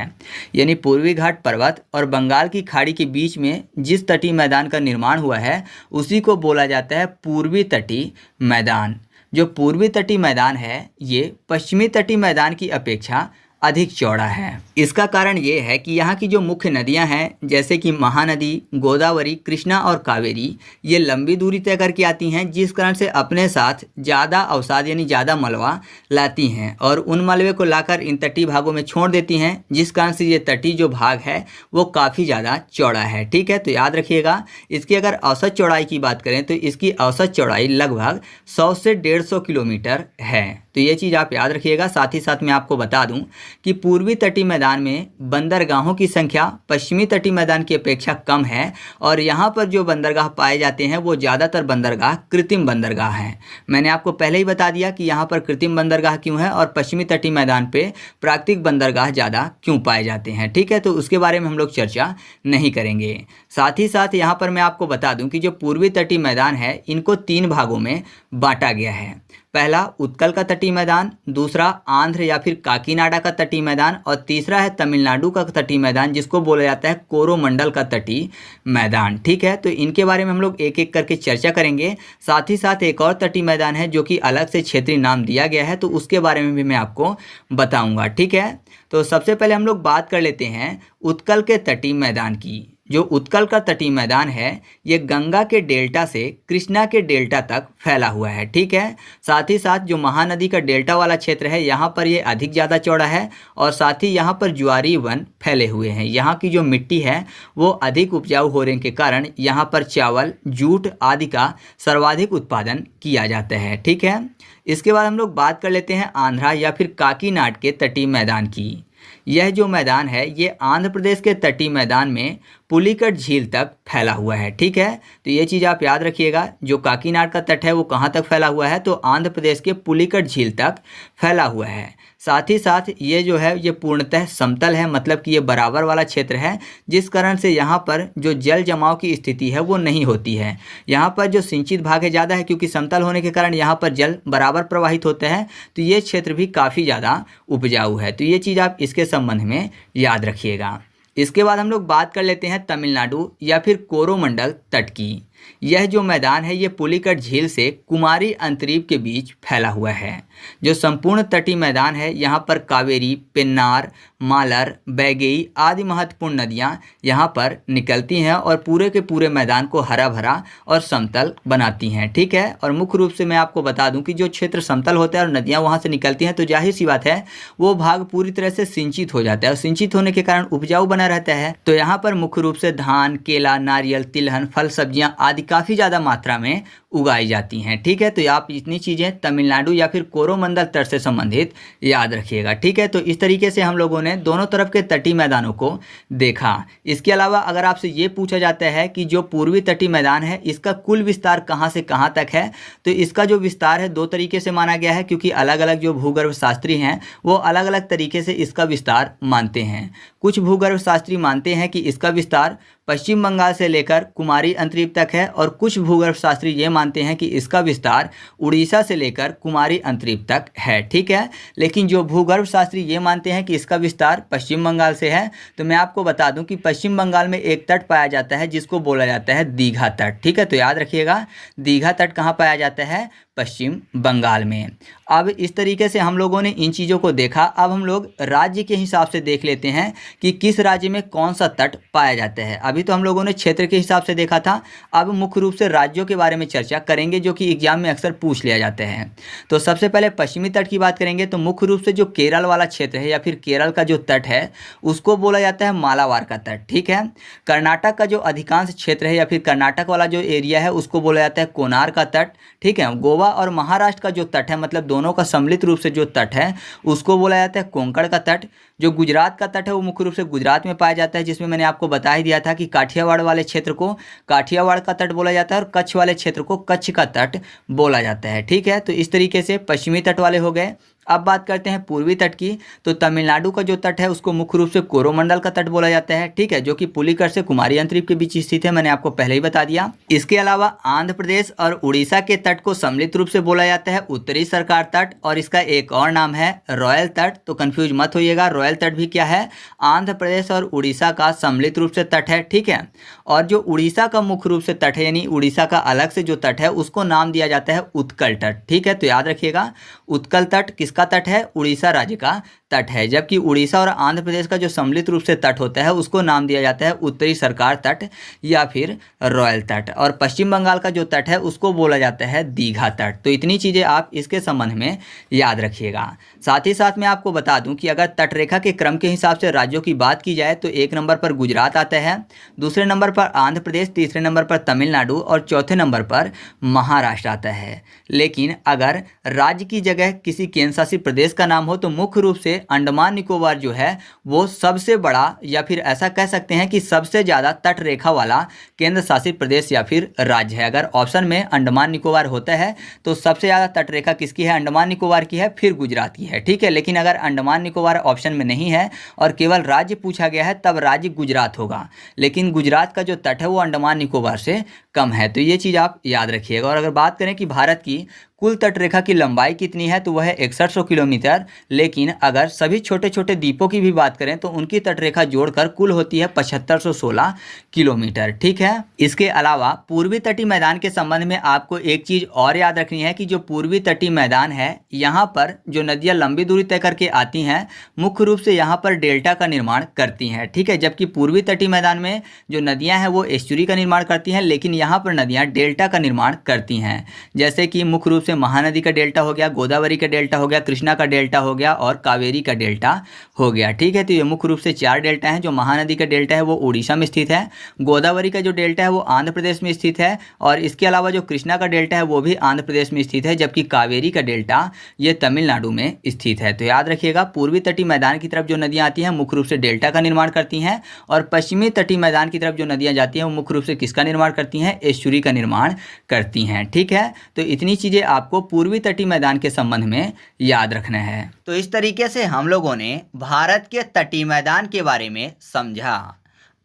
यानी पूर्वी घाट पर्वत और बंगाल की खाड़ी के बीच में जिस तटीय मैदान का निर्माण हुआ है उसी को बोला जाता है पूर्वी तटीय मैदान। जो पूर्वी तटीय मैदान है ये पश्चिमी तटीय मैदान की अपेक्षा अधिक चौड़ा है। इसका कारण ये है कि यहाँ की जो मुख्य नदियाँ हैं जैसे कि महानदी, गोदावरी, कृष्णा और कावेरी, ये लंबी दूरी तय करके आती हैं, जिस कारण से अपने साथ ज़्यादा अवसाद यानी ज़्यादा मलबा लाती हैं और उन मलबे को लाकर इन तटीय भागों में छोड़ देती हैं, जिस कारण से ये तटीय जो भाग है वो काफ़ी ज़्यादा चौड़ा है। ठीक है, तो याद रखिएगा इसकी अगर औसत चौड़ाई की बात करें तो इसकी औसत चौड़ाई लगभग 100 से 150 किलोमीटर है। तो ये चीज़ आप याद रखिएगा। साथ ही साथ मैं आपको बता दूं कि पूर्वी तटीय मैदान में बंदरगाहों की संख्या पश्चिमी तटीय मैदान की अपेक्षा कम है और यहाँ पर जो बंदरगाह पाए जाते हैं वो ज़्यादातर बंदरगाह कृत्रिम बंदरगाह हैं। मैंने आपको पहले ही बता दिया कि यहाँ पर कृत्रिम बंदरगाह क्यों है और पश्चिमी तटीय मैदान पे प्राकृतिक बंदरगाह ज़्यादा क्यों पाए जाते हैं। ठीक है, तो उसके बारे में हम लोग चर्चा नहीं करेंगे। साथ ही साथ यहाँ पर मैं आपको बता दूँ कि जो पूर्वी तटीय मैदान है इनको 3 भागों में बांटा गया है। पहला उत्कल का तटीय मैदान, दूसरा आंध्र या फिर काकीनाडा का तटीय मैदान और तीसरा है तमिलनाडु का तटीय मैदान जिसको बोला जाता है कोरोमंडल का तटीय मैदान। ठीक है, तो इनके बारे में हम लोग एक एक करके चर्चा करेंगे। साथ ही साथ एक और तटीय मैदान है जो कि अलग से क्षेत्रीय नाम दिया गया है, तो उसके बारे में भी मैं आपको बताऊंगा। ठीक है, तो सबसे पहले हम लोग बात कर लेते हैं उत्कल के तटीय मैदान की। जो उत्कल का तटीय मैदान है ये गंगा के डेल्टा से कृष्णा के डेल्टा तक फैला हुआ है। ठीक है, साथ ही साथ जो महानदी का डेल्टा वाला क्षेत्र है यहाँ पर ये अधिक ज़्यादा चौड़ा है और साथ ही यहाँ पर ज्वारीय वन फैले हुए हैं। यहाँ की जो मिट्टी है वो अधिक उपजाऊ होने के कारण यहाँ पर चावल, जूट आदि का सर्वाधिक उत्पादन किया जाता है। ठीक है, इसके बाद हम लोग बात कर लेते हैं आंध्रा या फिर काकीनाड के तटीय मैदान की। यह जो मैदान है ये आंध्र प्रदेश के तटीय मैदान में पुलिकट झील तक फैला हुआ है। ठीक है, तो ये चीज़ आप याद रखिएगा, जो काकीनाड का तट है वो कहाँ तक फैला हुआ है, तो आंध्र प्रदेश के पुलिकट झील तक फैला हुआ है। साथ ही साथ ये जो है ये पूर्णतः समतल है, मतलब कि ये बराबर वाला क्षेत्र है, जिस कारण से यहाँ पर जो जल जमाव की स्थिति है वो नहीं होती है। यहाँ पर जो सिंचित भाग है ज़्यादा है, क्योंकि समतल होने के कारण यहाँ पर जल बराबर प्रवाहित होते हैं, तो ये क्षेत्र भी काफ़ी ज़्यादा उपजाऊ है। तो ये चीज़ आप इसके संबंध में याद रखिएगा। इसके बाद हम लोग बात कर लेते हैं तमिलनाडु या फिर कोरोमंडल तट की। यह जो मैदान है ये पुलिकट झील से कुमारी अंतरीप के बीच फैला हुआ है। जो संपूर्ण तटीय मैदान है यहाँ पर कावेरी, पेन्नार, मालर, बैगई आदि महत्वपूर्ण नदियाँ यहाँ पर निकलती हैं और पूरे के पूरे मैदान को हरा भरा और समतल बनाती हैं। ठीक है, और मुख्य रूप से मैं आपको बता दूं कि जो क्षेत्र समतल होता है और नदियाँ वहाँ से निकलती हैं तो जाहिर सी बात है वो भाग पूरी तरह से सिंचित हो जाता है और सिंचित होने के कारण उपजाऊ बना रहता है। तो यहाँ पर मुख्य रूप से धान, केला, नारियल, तिलहन, फल, सब्जियाँ आदि काफ़ी ज़्यादा मात्रा में उगाई जाती हैं। ठीक है, तो आप इतनी चीज़ें तमिलनाडु या फिर कोरोमंडल तट से संबंधित याद रखिएगा। ठीक है, तो इस तरीके से हम लोगों ने दोनों तरफ के तटीय मैदानों को देखा। इसके अलावा अगर आपसे ये पूछा जाता है कि जो पूर्वी तटीय मैदान है इसका कुल विस्तार कहाँ से कहाँ तक है, तो इसका जो विस्तार है दो तरीके से माना गया है, क्योंकि अलग अलग जो भूगर्भ शास्त्री हैं वो अलग अलग तरीके से इसका विस्तार मानते हैं। कुछ भूगर्भ शास्त्री मानते हैं कि इसका विस्तार पश्चिम बंगाल से लेकर कुमारी अंतरीप तक है और कुछ भूगर्भ शास्त्री ये मानते हैं कि इसका विस्तार उड़ीसा से लेकर कुमारी अंतरीप तक है। ठीक है, लेकिन जो भूगर्भ शास्त्री ये मानते हैं कि इसका विस्तार पश्चिम बंगाल से है, तो मैं आपको बता दूं कि पश्चिम बंगाल में एक तट पाया जाता है जिसको बोला जाता है दीघा तट। ठीक है, तो याद रखिएगा दीघा तट कहाँ पाया जाता है, पश्चिम बंगाल में। अब इस तरीके से हम लोगों ने इन चीज़ों को देखा। अब हम लोग राज्य के हिसाब से देख लेते हैं कि किस राज्य में कौन सा तट पाया जाता है। अभी तो हम लोगों ने क्षेत्र के हिसाब से देखा था, अब मुख्य रूप से राज्यों के बारे में चर्चा करेंगे जो कि एग्जाम में अक्सर पूछ लिया जाते हैं। तो सबसे पहले पश्चिमी तट की बात करेंगे, तो मुख्य रूप से जो केरल वाला क्षेत्र है या फिर केरल का जो तट है उसको बोला जाता है मालाबार का तट। ठीक है, कर्नाटक का जो अधिकांश क्षेत्र है या फिर कर्नाटक वाला जो एरिया है उसको बोला जाता है कोनार का तट। ठीक है, गोवा और महाराष्ट्र का जो तट है, मतलब दोनों का सम्मिलित रूप से जो तट है उसको बोला जाता है कोंकण का तट। जो गुजरात का तट है वो मुख्य रूप से गुजरात में पाया जाता है, जिसमें मैंने आपको बता ही दिया था कि काठियावाड़ वाले क्षेत्र को काठियावाड़ का तट बोला जाता है और कच्छ वाले क्षेत्र को कच्छ का तट बोला जाता है। ठीक है, तो इस तरीके से पश्चिमी तट वाले हो गए। अब बात करते हैं पूर्वी तट की, तो तमिलनाडु का जो तट है उसको मुख्य रूप से कोरोमंडल का तट बोला जाता है। ठीक है, जो कि पुलिकट से कुमारी अंतरीप के बीच स्थित है, मैंने आपको पहले ही बता दिया। इसके अलावा आंध्र प्रदेश और उड़ीसा के तट को सम्मिलित रूप से बोला जाता है उत्तरी सरकार तट, और इसका एक और नाम है रॉयल तट। तो कंफ्यूज मत होइएगा, रॉयल तट भी क्या है, आंध्र प्रदेश और उड़ीसा का सम्मिलित रूप से तट है। ठीक है, और जो उड़ीसा का मुख्य रूप से तट है यानी उड़ीसा का अलग से जो तट है उसको नाम दिया जाता है उत्कल तट। ठीक है, तो याद रखिएगा उत्कल तट किसका तट है, उड़ीसा राज्य का तट है, जबकि उड़ीसा और आंध्र प्रदेश का जो सम्मिलित रूप से तट होता है उसको नाम दिया जाता है उत्तरी सरकार तट या फिर रॉयल तट, और पश्चिम बंगाल का जो तट है उसको बोला जाता है दीघा तट। तो इतनी चीज़ें आप इसके संबंध में याद रखिएगा। साथ ही साथ मैं आपको बता दूं कि अगर तटरेखा के क्रम के हिसाब से राज्यों की बात की जाए तो एक नंबर पर गुजरात आता है, दूसरे नंबर पर आंध्र प्रदेश, तीसरे नंबर पर तमिलनाडु और चौथे नंबर पर महाराष्ट्र आता है। लेकिन अगर राज्य की जगह किसी केंद्र शासित प्रदेश का नाम हो तो मुख्य रूप से अंडमान निकोबार जो है वो सबसे बड़ा या फिर ऐसा कह सकते हैं कि सबसे ज़्यादा तट रेखा वाला केंद्र शासित प्रदेश या फिर राज्य है। अगर ऑप्शन में अंडमान निकोबार होता है तो सबसे ज़्यादा तट रेखा किसकी है, अंडमान निकोबार की है, फिर गुजरात की है। ठीक है, लेकिन अगर अंडमान निकोबार ऑप्शन में नहीं है और केवल राज्य पूछा गया है तब राज्य गुजरात होगा, लेकिन गुजरात का जो तट है वो अंडमान निकोबार से कम है। तो ये चीज़ आप याद रखिएगा। और अगर बात करें कि भारत की कुल तटरेखा की लंबाई कितनी है, तो वह है 6100 किलोमीटर। लेकिन अगर सभी छोटे छोटे द्वीपों की भी बात करें तो उनकी तटरेखा जोड़कर कुल होती है 7516 किलोमीटर। ठीक है। इसके अलावा पूर्वी तटीय मैदान के संबंध में आपको एक चीज और याद रखनी है कि जो पूर्वी तटीय मैदान है यहाँ पर जो नदियाँ लंबी दूरी तय करके आती हैं मुख्य रूप से यहाँ पर डेल्टा का निर्माण करती हैं। ठीक है। जबकि पूर्वी तटीय मैदान में जो नदियाँ हैं वो एस्चुरी का निर्माण करती हैं, लेकिन यहाँ पर नदियाँ डेल्टा का निर्माण करती हैं। जैसे कि मुख्य रूप से महानदी का डेल्टा हो गया, गोदावरी का डेल्टा हो गया, कृष्णा का डेल्टा हो गया और कावेरी का डेल्टा हो गया। ठीक है। तो ये मुख्य रूप से 4 डेल्टा हैं। जो महानदी का डेल्टा है वो उड़ीसा में स्थित है, गोदावरी का जो डेल्टा है वो आंध्र प्रदेश में स्थित है और इसके अलावा जो कृष्णा का डेल्टा है वो भी आंध्र प्रदेश में स्थित है, जबकि कावेरी का डेल्टा ये तमिलनाडु में स्थित है। तो याद रखिएगा, पूर्वी तटीय मैदान की तरफ जो नदियाँ आती हैं मुख्य रूप से डेल्टा का निर्माण करती हैं और पश्चिमी तटीय मैदान की तरफ जो नदियाँ जाती हैं वो मुख्य रूप से किसका निर्माण करती हैं, एस्चुरी का निर्माण करती हैं। ठीक है। तो इतनी चीज़ें आपको पूर्वी तटीय मैदान के संबंध में याद रखना है। तो इस तरीके से हम लोगों ने भारत के तटीय मैदान के बारे में समझा।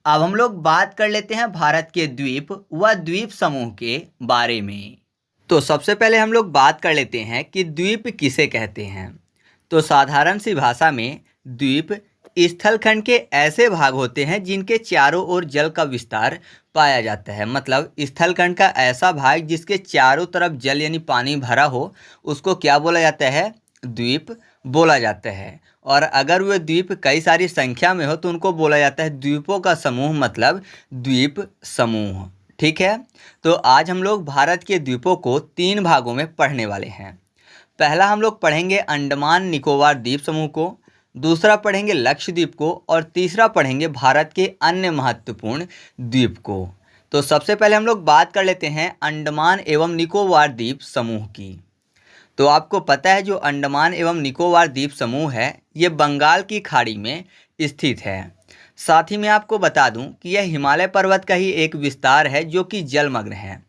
अब हम लोग बात कर लेते हैं भारत के द्वीप व द्वीप समूह के बारे में। तो सबसे पहले हम लोग बात कर लेते हैं कि द्वीप किसे कहते हैं। तो साधारण सी भाषा में द्वीप स्थलखंड के ऐसे भाग होते हैं जिनके चारों ओर जल का विस्तार पाया जाता है। मतलब स्थलखंड का ऐसा भाग जिसके चारों तरफ जल यानी पानी भरा हो उसको क्या बोला जाता है, द्वीप बोला जाता है। और अगर वह द्वीप कई सारी संख्या में हो तो उनको बोला जाता है द्वीपों का समूह, मतलब द्वीप समूह। ठीक है। तो आज हम लोग भारत के द्वीपों को 3 भागों में पढ़ने वाले हैं। पहला हम लोग पढ़ेंगे अंडमान निकोबार द्वीप समूह को, दूसरा पढ़ेंगे लक्षद्वीप को और तीसरा पढ़ेंगे भारत के अन्य महत्वपूर्ण द्वीप को। तो सबसे पहले हम लोग बात कर लेते हैं अंडमान एवं निकोबार द्वीप समूह की। तो आपको पता है जो अंडमान एवं निकोबार द्वीप समूह है ये बंगाल की खाड़ी में स्थित है। साथ ही मैं आपको बता दूं कि यह हिमालय पर्वत का ही एक विस्तार है जो कि जलमग्न है।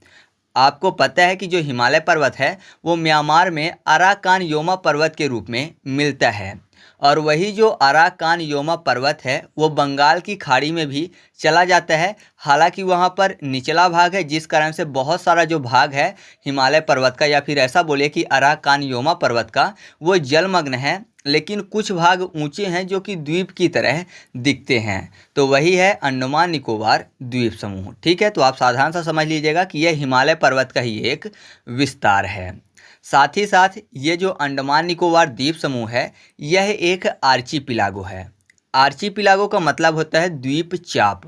आपको पता है कि जो हिमालय पर्वत है वो म्यांमार में अराकान योमा पर्वत के रूप में मिलता है और वही जो अराकान योमा पर्वत है वो बंगाल की खाड़ी में भी चला जाता है। हालांकि वहाँ पर निचला भाग है जिस कारण से बहुत सारा जो भाग है हिमालय पर्वत का या फिर ऐसा बोले कि अराकान योमा पर्वत का वो जलमग्न है, लेकिन कुछ भाग ऊंचे हैं जो कि द्वीप की तरह दिखते हैं। तो वही है अंडमान निकोबार द्वीप समूह। ठीक है। तो आप साधारण सा समझ लीजिएगा कि यह हिमालय पर्वत का ही एक विस्तार है। साथ ही साथ ये जो अंडमान निकोबार द्वीप समूह है यह एक आर्चीपिलागो है। आर्चीपिलागो का मतलब होता है द्वीप चाप।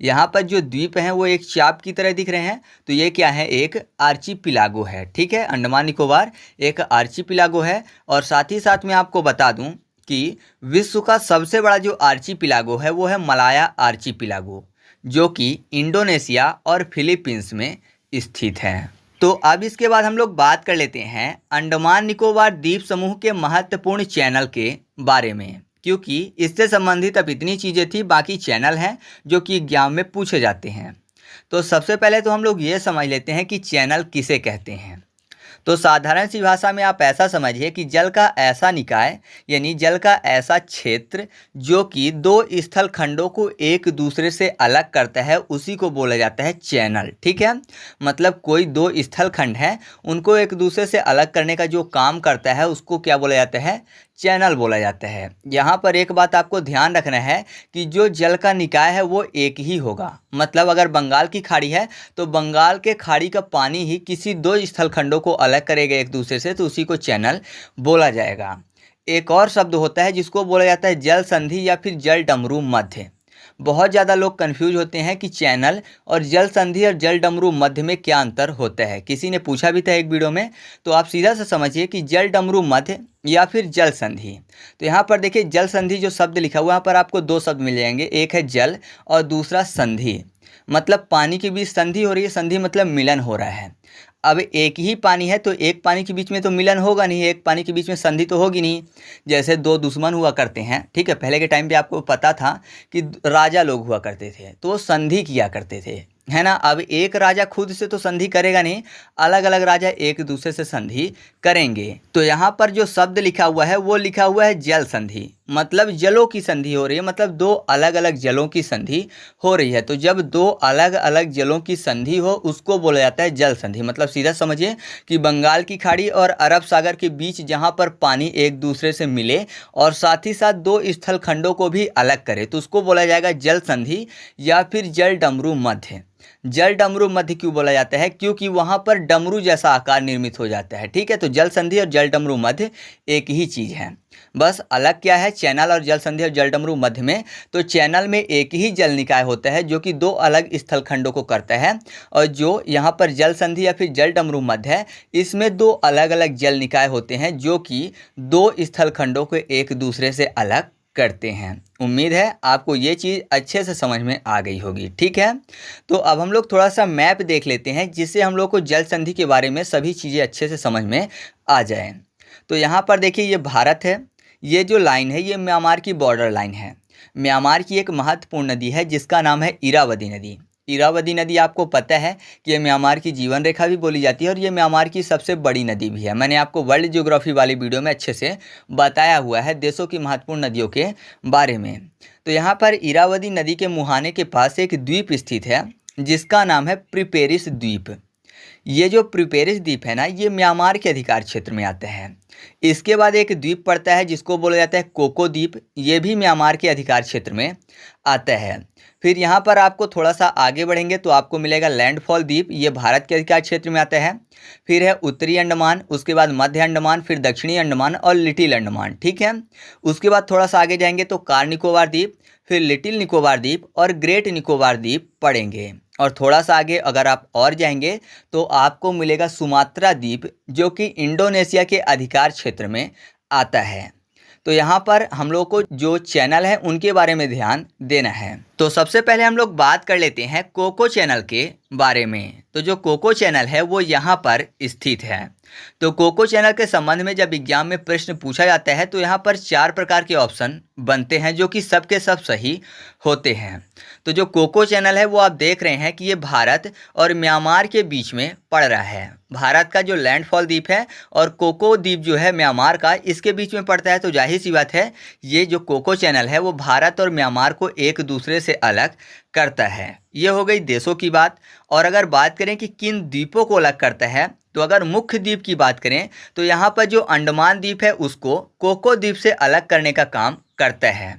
यहाँ पर जो द्वीप हैं वो एक चाप की तरह दिख रहे हैं, तो ये क्या है, एक आर्चीपिलागो है। ठीक है। अंडमान निकोबार एक आर्चीपिलागो है। और साथ ही साथ मैं आपको बता दूं कि विश्व का सबसे बड़ा जो आर्चीपिलागो है वो है मलाया आर्चीपिलागो, जो कि इंडोनेशिया और फिलीपींस में स्थित है। तो अब इसके बाद हम लोग बात कर लेते हैं अंडमान निकोबार द्वीप समूह के महत्वपूर्ण चैनल के बारे में, क्योंकि इससे संबंधित अब इतनी चीज़ें थी, बाकी चैनल हैं जो कि एग्जाम में पूछे जाते हैं। तो सबसे पहले तो हम लोग ये समझ लेते हैं कि चैनल किसे कहते हैं। तो साधारण सी भाषा में आप ऐसा समझिए कि जल का ऐसा निकाय यानी जल का ऐसा क्षेत्र जो कि 2 स्थल खंडों को एक दूसरे से अलग करता है उसी को बोला जाता है चैनल। ठीक है। मतलब कोई 2 स्थल खंड हैं उनको एक दूसरे से अलग करने का जो काम करता है उसको क्या बोला जाता है, चैनल बोला जाता है। यहाँ पर एक बात आपको ध्यान रखना है कि जो जल का निकाय है वो एक ही होगा। मतलब अगर बंगाल की खाड़ी है तो बंगाल के खाड़ी का पानी ही किसी 2 स्थल खंडों को अलग करेगा एक दूसरे से, तो उसी को चैनल बोला जाएगा। एक और शब्द होता है जिसको बोला जाता है जल संधि या फिर जल डमरू मध्य। बहुत ज़्यादा लोग कंफ्यूज होते हैं कि चैनल और जल संधि और जल डमरू मध्य में क्या अंतर होता है। किसी ने पूछा भी था एक वीडियो में, तो आप सीधा से समझिए कि जल डमरू मध्य या फिर जल संधि। तो यहाँ पर देखिए जल संधि जो शब्द लिखा हुआ है यहाँ पर आपको 2 शब्द मिल जाएंगे, एक है जल और दूसरा संधि। मतलब पानी के बीच संधि हो रही है, संधि मतलब मिलन हो रहा है। अब एक ही पानी है तो एक पानी के बीच में तो मिलन होगा नहीं, एक पानी के बीच में संधि तो होगी नहीं। जैसे 2 दुश्मन हुआ करते हैं, ठीक है, पहले के टाइम पे आपको पता था कि राजा लोग हुआ करते थे तो वो संधि किया करते थे, है ना। अब एक राजा खुद से तो संधि करेगा नहीं, अलग अलग राजा एक दूसरे से संधि करेंगे। तो यहाँ पर जो शब्द लिखा हुआ है वो लिखा हुआ है जल संधि, मतलब जलों की संधि हो रही है, मतलब दो अलग अलग जलों की संधि हो रही है। तो जब दो अलग अलग जलों की संधि हो उसको बोला जाता है जल संधि। मतलब सीधा समझिए कि बंगाल की खाड़ी और अरब सागर के बीच जहाँ पर पानी एक दूसरे से मिले और साथ ही साथ दो स्थल खंडों को भी अलग करे तो उसको बोला जाएगा जल संधि या फिर जल डमरू मध्य। जल डमरू मध्य क्यों बोला जाता है? क्योंकि वहां पर डमरू जैसा आकार निर्मित हो जाता है। ठीक है, तो जल संधि और जल डमरू मध्य एक ही चीज है, बस अलग क्या है चैनल और जल संधि और जल डमरू मध्य में। तो चैनल में एक ही जल निकाय होता है जो कि दो अलग स्थल खंडों को करता है, और जो यहाँ पर जल संधि या फिर जल डमरू मध्य है इसमें दो अलग अलग जल निकाय होते हैं जो कि दो स्थल खंडों को एक दूसरे से अलग करते हैं। उम्मीद है आपको ये चीज़ अच्छे से समझ में आ गई होगी। ठीक है, तो अब हम लोग थोड़ा सा मैप देख लेते हैं जिससे हम लोग को जल संधि के बारे में सभी चीज़ें अच्छे से समझ में आ जाए। तो यहाँ पर देखिए ये भारत है, ये जो लाइन है ये म्यांमार की बॉर्डर लाइन है। म्यांमार की एक महत्वपूर्ण नदी है जिसका नाम है इरावदी नदी। इरावदी नदी आपको पता है कि ये म्यांमार की जीवन रेखा भी बोली जाती है और ये म्यांमार की सबसे बड़ी नदी भी है। मैंने आपको वर्ल्ड ज्योग्राफी वाली वीडियो में अच्छे से बताया हुआ है देशों की महत्वपूर्ण नदियों के बारे में। तो यहाँ पर इरावदी नदी के मुहाने के पास एक द्वीप स्थित है जिसका नाम है प्रिपेरिस द्वीप। ये जो प्रिपेरिस द्वीप है ना ये म्यांमार के अधिकार क्षेत्र में आता है। इसके बाद एक द्वीप पड़ता है जिसको बोला जाता है कोको द्वीप, ये भी म्यांमार के अधिकार क्षेत्र में आता है। फिर यहाँ पर आपको थोड़ा सा आगे बढ़ेंगे तो आपको मिलेगा लैंडफॉल द्वीप, ये भारत के अधिकार क्षेत्र में आता है। फिर है उत्तरी अंडमान, उसके बाद मध्य अंडमान, फिर दक्षिणी अंडमान और लिटिल अंडमान। ठीक है, उसके बाद थोड़ा सा आगे जाएंगे तो कार निकोबार द्वीप, फिर लिटिल निकोबार द्वीप और ग्रेट निकोबार द्वीप पड़ेंगे। और थोड़ा सा आगे अगर आप और जाएंगे तो आपको मिलेगा सुमात्रा द्वीप जो कि इंडोनेशिया के अधिकार क्षेत्र में आता है। तो यहाँ पर हम लोग को जो चैनल है उनके बारे में ध्यान देना है। तो सबसे पहले हम लोग बात कर लेते हैं कोको चैनल के बारे में। तो जो कोको चैनल है वो यहाँ पर स्थित है। तो कोको चैनल के संबंध में जब एग्जाम में प्रश्न पूछा जाता है तो यहाँ पर 4 प्रकार के ऑप्शन बनते हैं जो कि सब के सब सही होते हैं। तो जो कोको चैनल है वो आप देख रहे हैं कि ये भारत और म्यांमार के बीच में पड़ रहा है। भारत का जो लैंडफॉल द्वीप है और कोको द्वीप जो है म्यांमार का, इसके बीच में पड़ता है। तो जाहिर सी बात है ये जो कोको चैनल है वो भारत और म्यांमार को एक दूसरे से अलग करता है। ये हो गई देशों की बात। और अगर बात करें कि किन द्वीपों को अलग करता है तो अगर मुख्य द्वीप की बात करें तो यहाँ पर जो अंडमान द्वीप है उसको कोको द्वीप से अलग करने का काम करता है।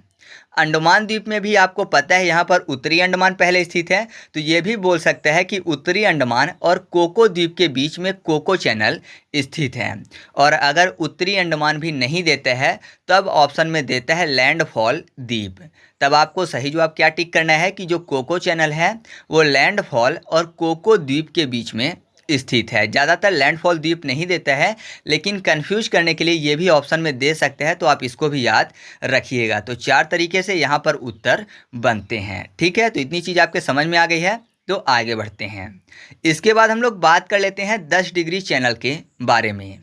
अंडमान द्वीप में भी आपको पता है यहाँ पर उत्तरी अंडमान पहले स्थित है, तो ये भी बोल सकता है कि उत्तरी अंडमान और कोको द्वीप के बीच में कोको चैनल स्थित है। और अगर उत्तरी अंडमान भी नहीं देता है तब ऑप्शन में देता है लैंडफॉल द्वीप। तब आपको सही जवाब क्या टिक करना है कि जो कोको चैनल है वो लैंडफॉल और कोको द्वीप के बीच में स्थित है। ज़्यादातर लैंडफॉल द्वीप नहीं देता है लेकिन कंफ्यूज करने के लिए ये भी ऑप्शन में दे सकते हैं, तो आप इसको भी याद रखिएगा। तो 4 तरीके से यहाँ पर उत्तर बनते हैं। ठीक है, तो इतनी चीज़ आपके समझ में आ गई है। तो आगे बढ़ते हैं। इसके बाद हम लोग बात कर लेते हैं 10 डिग्री चैनल के बारे में।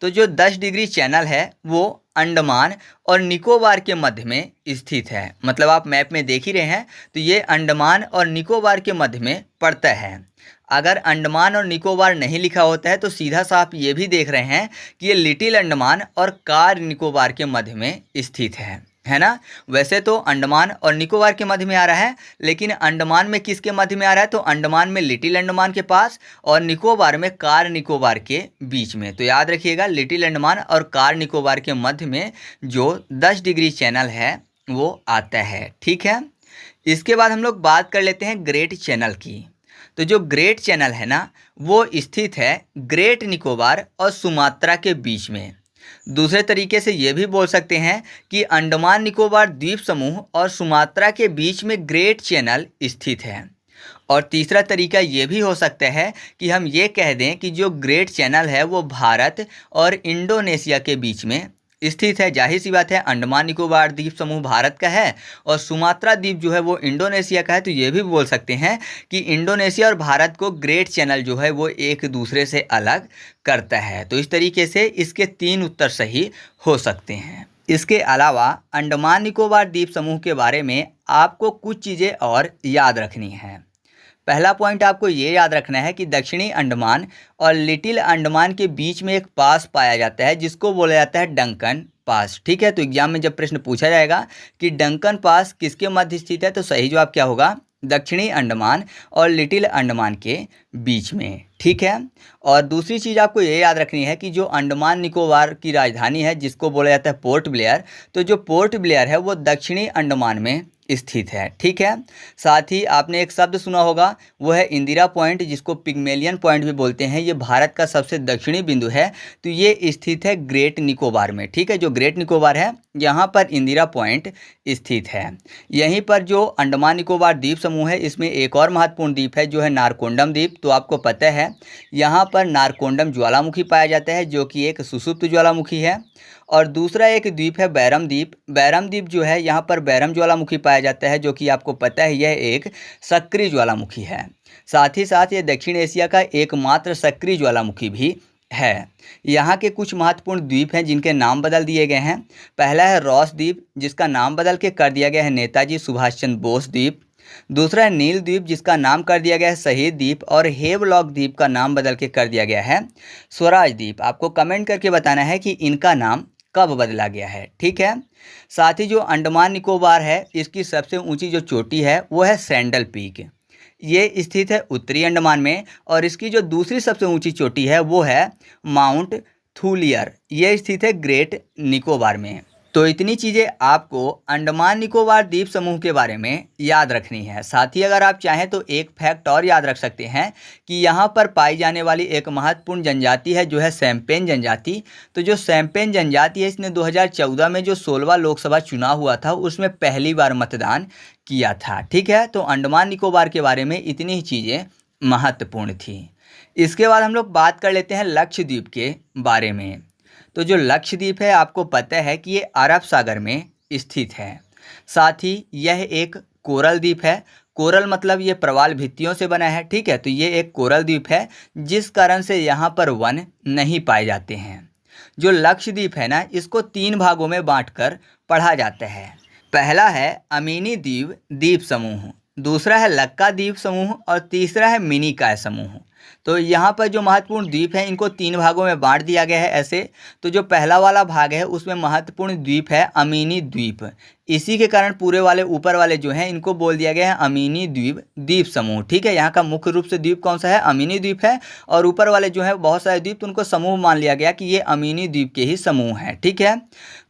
तो जो 10 डिग्री चैनल है वो अंडमान और निकोबार के मध्य में स्थित है। मतलब आप मैप में देख ही रहे हैं तो ये अंडमान और निकोबार के मध्य में पड़ता है। अगर अंडमान और निकोबार नहीं लिखा होता है तो सीधा सा आप ये भी देख रहे हैं कि ये लिटिल अंडमान और कार निकोबार के मध्य में स्थित है ना। वैसे तो अंडमान और निकोबार के मध्य में आ रहा है, लेकिन अंडमान में किसके मध्य में आ रहा है? तो अंडमान में लिटिल अंडमान के पास और निकोबार में कार निकोबार के बीच में। तो याद रखिएगा लिटिल अंडमान और कार निकोबार के मध्य में जो 10 डिग्री चैनल है वो आता है। ठीक है, इसके बाद हम लोग बात कर लेते हैं ग्रेट चैनल की। तो जो ग्रेट चैनल है ना वो स्थित है ग्रेट निकोबार और सुमात्रा के बीच में। दूसरे तरीके से ये भी बोल सकते हैं कि अंडमान निकोबार द्वीप समूह और सुमात्रा के बीच में ग्रेट चैनल स्थित है। और तीसरा तरीका ये भी हो सकता है कि हम ये कह दें कि जो ग्रेट चैनल है वो भारत और इंडोनेशिया के बीच में स्थित है। जाहिर सी बात है अंडमान निकोबार द्वीप समूह भारत का है और सुमात्रा द्वीप जो है वो इंडोनेशिया का है। तो ये भी बोल सकते हैं कि इंडोनेशिया और भारत को ग्रेट चैनल जो है वो एक दूसरे से अलग करता है। तो इस तरीके से इसके 3 उत्तर सही हो सकते हैं। इसके अलावा अंडमान निकोबार द्वीप समूह के बारे में आपको कुछ चीज़ें और याद रखनी हैं। पहला पॉइंट आपको ये याद रखना है कि दक्षिणी अंडमान और लिटिल अंडमान के बीच में एक पास पाया जाता है जिसको बोला जाता है डंकन पास। ठीक है, तो एग्जाम में जब प्रश्न पूछा जाएगा कि डंकन पास किसके मध्य स्थित है, तो सही जवाब क्या होगा, दक्षिणी अंडमान और लिटिल अंडमान के बीच में। ठीक है, और दूसरी चीज़ आपको ये याद रखनी है कि जो अंडमान निकोबार की राजधानी है जिसको बोला जाता है पोर्ट ब्लेयर, तो जो पोर्ट ब्लेयर है वो दक्षिणी अंडमान में स्थित है। ठीक है, साथ ही आपने एक शब्द सुना होगा वो है इंदिरा पॉइंट, जिसको पिग्मेलियन पॉइंट भी बोलते हैं। ये भारत का सबसे दक्षिणी बिंदु है, तो ये स्थित है ग्रेट निकोबार में। ठीक है, जो ग्रेट निकोबार है यहाँ पर इंदिरा पॉइंट स्थित है। यहीं पर जो अंडमान निकोबार द्वीप समूह है इसमें एक और महत्वपूर्ण द्वीप है जो है नारकोंडम द्वीप। तो आपको पता है यहाँ पर नारकोंडम ज्वालामुखी पाया जाता है जो कि एक सुषुप्त ज्वालामुखी है। और दूसरा एक द्वीप है बैरम द्वीप। बैरम द्वीप जो है यहाँ पर बैरम ज्वालामुखी पाया जाता है जो कि आपको पता है यह एक सक्रिय ज्वालामुखी है। साथ ही साथ ये दक्षिण एशिया का एकमात्र सक्रिय ज्वालामुखी भी है। यहाँ के कुछ महत्वपूर्ण द्वीप हैं जिनके नाम बदल दिए गए हैं। पहला है रॉस द्वीप जिसका नाम बदल के कर दिया गया है नेताजी सुभाष चंद्र बोस द्वीप। दूसरा है नील द्वीप जिसका नाम कर दिया गया है शहीद द्वीप। और हेवलॉक द्वीप का नाम बदल के कर दिया गया है स्वराज द्वीप। आपको कमेंट करके बताना है कि इनका नाम कब बदला गया है। ठीक है, साथ ही जो अंडमान निकोबार है इसकी सबसे ऊंची जो चोटी है वो है सैंडल पीक। ये स्थित है उत्तरी अंडमान में। और इसकी जो दूसरी सबसे ऊंची चोटी है वो है माउंट थूलियर, ये स्थित है ग्रेट निकोबार में। तो इतनी चीज़ें आपको अंडमान निकोबार द्वीप समूह के बारे में याद रखनी है। साथ ही अगर आप चाहें तो एक फैक्ट और याद रख सकते हैं कि यहाँ पर पाई जाने वाली एक महत्वपूर्ण जनजाति है जो है सैम्पेन जनजाति। तो जो सैम्पेन जनजाति है इसने 2014 में जो 16वां लोकसभा चुनाव हुआ था उसमें पहली बार मतदान किया था। ठीक है, तो अंडमान निकोबार के बारे में इतनी ही चीज़ें महत्वपूर्ण थी। इसके बाद हम लोग बात कर लेते हैं लक्षद्वीप के बारे में। तो जो लक्षद्वीप है आपको पता है कि ये अरब सागर में स्थित है। साथ ही यह एक कोरल द्वीप है। कोरल मतलब ये प्रवाल भित्तियों से बना है। ठीक है, तो ये एक कोरल द्वीप है जिस कारण से यहाँ पर वन नहीं पाए जाते हैं। जो लक्षद्वीप है ना इसको 3 भागों में बांटकर पढ़ा जाता है। पहला है अमीनी द्वीप द्वीप समूह, दूसरा है लक्का द्वीप समूह और तीसरा है मिनिकॉय समूह। तो यहाँ पर जो महत्वपूर्ण द्वीप हैं इनको 3 भागों में बांट दिया गया है ऐसे। तो जो पहला वाला भाग है उसमें महत्वपूर्ण द्वीप है अमीनी द्वीप। इसी के कारण पूरे वाले ऊपर वाले जो हैं इनको बोल दिया गया है अमीनी द्वीप द्वीप समूह। ठीक है, यहाँ का मुख्य रूप से द्वीप कौन सा है, अमीनी द्वीप है। और ऊपर वाले जो है बहुत सारे द्वीप तो उनको समूह मान लिया गया कि ये अमीनी द्वीप के ही समूह हैं। ठीक है,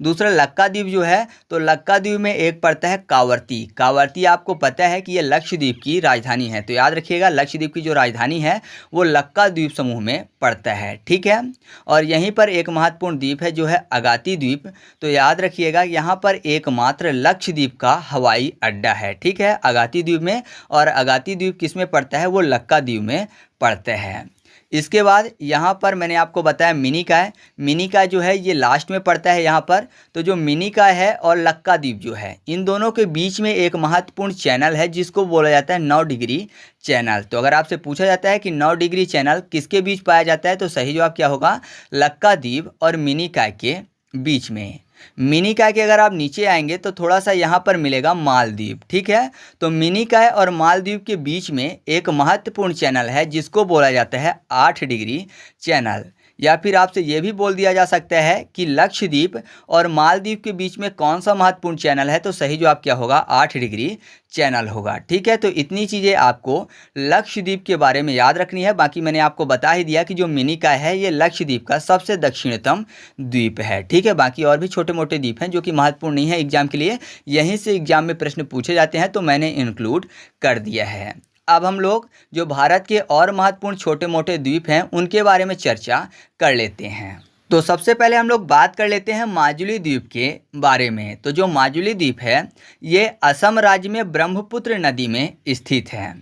दूसरा लक्का द्वीप जो है तो लक्का द्वीप में एक पड़ता है कावर्ती। कावर्ती आपको पता है कि ये लक्षद्वीप की राजधानी है। तो याद रखिएगा लक्षद्वीप की जो राजधानी है वो लक्का द्वीप समूह में पड़ता है। ठीक है, और यहीं पर एक महत्वपूर्ण द्वीप है जो है अगाती द्वीप। तो याद रखिएगा यहाँ पर एकमात्र लक्षद्वीप का हवाई अड्डा है। ठीक है, अगाती द्वीप में। और अगाती द्वीप किस में पड़ता है, वो लक्का द्वीप में पड़ता है। इसके बाद यहाँ पर मैंने आपको बताया मिनिकॉय। मिनिकॉय जो है ये लास्ट में पड़ता है यहाँ पर। तो जो मिनिकॉय है और लक्का द्वीप जो है इन दोनों के बीच में एक महत्वपूर्ण चैनल है जिसको बोला जाता है 9 डिग्री चैनल। तो अगर आपसे पूछा जाता है कि 9 डिग्री चैनल किसके बीच पाया जाता है तो सही जवाब क्या होगा, लक्का द्वीप और मिनिकॉय के बीच में। मिनिकॉय के अगर आप नीचे आएंगे तो थोड़ा सा यहाँ पर मिलेगा मालदीव। ठीक है, तो मिनिकॉय और मालदीव के बीच में एक महत्वपूर्ण चैनल है जिसको बोला जाता है 8 डिग्री चैनल। या फिर आपसे ये भी बोल दिया जा सकता है कि लक्षद्वीप और मालदीव के बीच में कौन सा महत्वपूर्ण चैनल है तो सही जवाब क्या होगा, 8 डिग्री चैनल होगा। ठीक है, तो इतनी चीज़ें आपको लक्षद्वीप के बारे में याद रखनी है। बाकी मैंने आपको बता ही दिया कि जो मिनिकॉय है ये लक्षद्वीप का सबसे दक्षिणतम द्वीप है। ठीक है, बाकी और भी छोटे मोटे द्वीप हैं जो कि महत्वपूर्ण नहीं है एग्जाम के लिए, यहीं से एग्जाम में प्रश्न पूछे जाते हैं तो मैंने इंक्लूड कर दिया है। अब हम लोग जो भारत के और महत्वपूर्ण छोटे मोटे द्वीप हैं उनके बारे में चर्चा कर लेते हैं। तो सबसे पहले हम लोग बात कर लेते हैं माजुली द्वीप के बारे में। तो जो माजुली द्वीप है ये असम राज्य में ब्रह्मपुत्र नदी में स्थित है।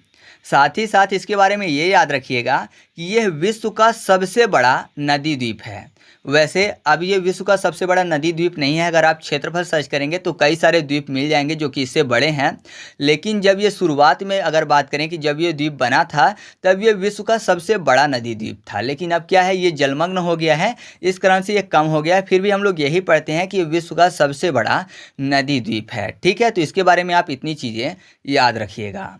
साथ ही साथ इसके बारे में ये याद रखिएगा कि यह विश्व का सबसे बड़ा नदी द्वीप है। वैसे अब ये विश्व का सबसे बड़ा नदी द्वीप नहीं है। अगर आप क्षेत्रफल सर्च करेंगे तो कई सारे द्वीप मिल जाएंगे जो कि इससे बड़े हैं। लेकिन जब ये शुरुआत में अगर बात करें कि जब ये द्वीप बना था तब ये विश्व का सबसे बड़ा नदी द्वीप था। लेकिन अब क्या है, ये जलमग्न हो गया है, इस कारण से ये कम हो गया है। फिर भी हम लोग यही पढ़ते हैं कि ये विश्व का सबसे बड़ा नदी द्वीप है। ठीक है, तो इसके बारे में आप इतनी चीज़ें याद रखिएगा।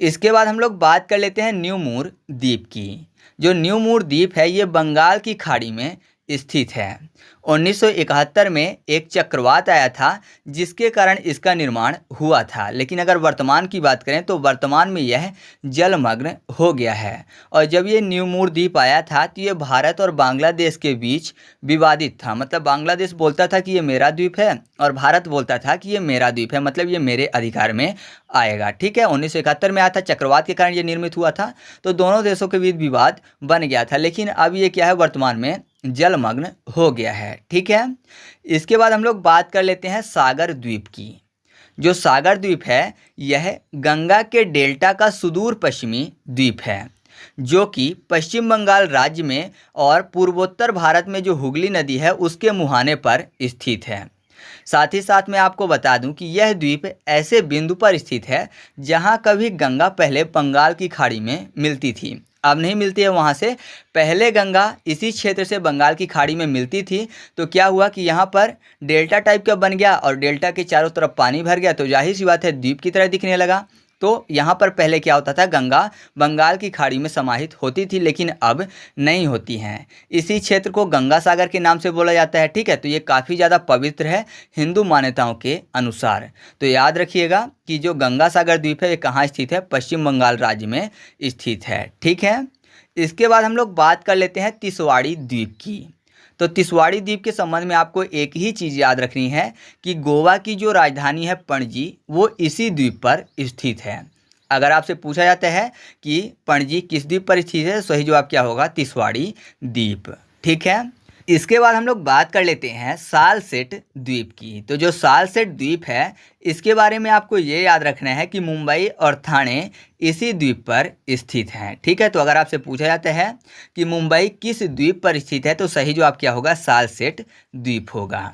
इसके बाद हम लोग बात कर लेते हैं न्यू मूर द्वीप की। जो न्यू मूर द्वीप है ये बंगाल की खाड़ी में स्थित है। 1971 में एक चक्रवात आया था जिसके कारण इसका निर्माण हुआ था, लेकिन अगर वर्तमान की बात करें तो वर्तमान में यह जलमग्न हो गया है। और जब ये न्यू मूर द्वीप आया था तो ये भारत और बांग्लादेश के बीच विवादित था। मतलब बांग्लादेश बोलता था कि ये मेरा द्वीप है और भारत बोलता था कि ये मेरा द्वीप है, मतलब ये मेरे अधिकार में आएगा। ठीक है, 1971 में आया था, चक्रवात के कारण ये निर्मित हुआ था, तो दोनों देशों के बीच विवाद बन गया था। लेकिन अब ये क्या है, वर्तमान में जलमग्न हो गया है। ठीक है, इसके बाद हम लोग बात कर लेते हैं सागर द्वीप की। जो सागर द्वीप है यह गंगा के डेल्टा का सुदूर पश्चिमी द्वीप है, जो कि पश्चिम बंगाल राज्य में और पूर्वोत्तर भारत में जो हुगली नदी है उसके मुहाने पर स्थित है। साथ ही साथ मैं आपको बता दूं कि यह द्वीप ऐसे बिंदु पर स्थित है जहां कभी गंगा पहले बंगाल की खाड़ी में मिलती थी, अब नहीं मिलती है वहां से। पहले गंगा इसी क्षेत्र से बंगाल की खाड़ी में मिलती थी, तो क्या हुआ कि यहाँ पर डेल्टा टाइप का बन गया और डेल्टा के चारों तरफ पानी भर गया, तो जाहिर सी बात है द्वीप की तरह दिखने लगा। तो यहाँ पर पहले क्या होता था, गंगा बंगाल की खाड़ी में समाहित होती थी, लेकिन अब नहीं होती हैं। इसी क्षेत्र को गंगा सागर के नाम से बोला जाता है। ठीक है, तो ये काफ़ी ज़्यादा पवित्र है हिंदू मान्यताओं के अनुसार। तो याद रखिएगा कि जो गंगा सागर द्वीप है ये कहाँ स्थित है, पश्चिम बंगाल राज्य में स्थित है। ठीक है, इसके बाद हम लोग बात कर लेते हैं तिसवाड़ी द्वीप की। तो तिसवाड़ी द्वीप के संबंध में आपको एक ही चीज़ याद रखनी है कि गोवा की जो राजधानी है पणजी वो इसी द्वीप पर स्थित है। अगर आपसे पूछा जाता है कि पणजी किस द्वीप पर स्थित है, सही जवाब क्या होगा, तिसवाड़ी द्वीप। ठीक है, इसके बाद हम लोग बात कर लेते हैं सालसेट द्वीप की। तो जो सालसेट द्वीप है इसके बारे में आपको ये याद रखना है कि मुंबई और ठाणे इसी द्वीप पर स्थित हैं। ठीक है, तो अगर आपसे पूछा जाता है कि मुंबई किस द्वीप पर स्थित है तो सही जवाब क्या होगा, सालसेट द्वीप होगा।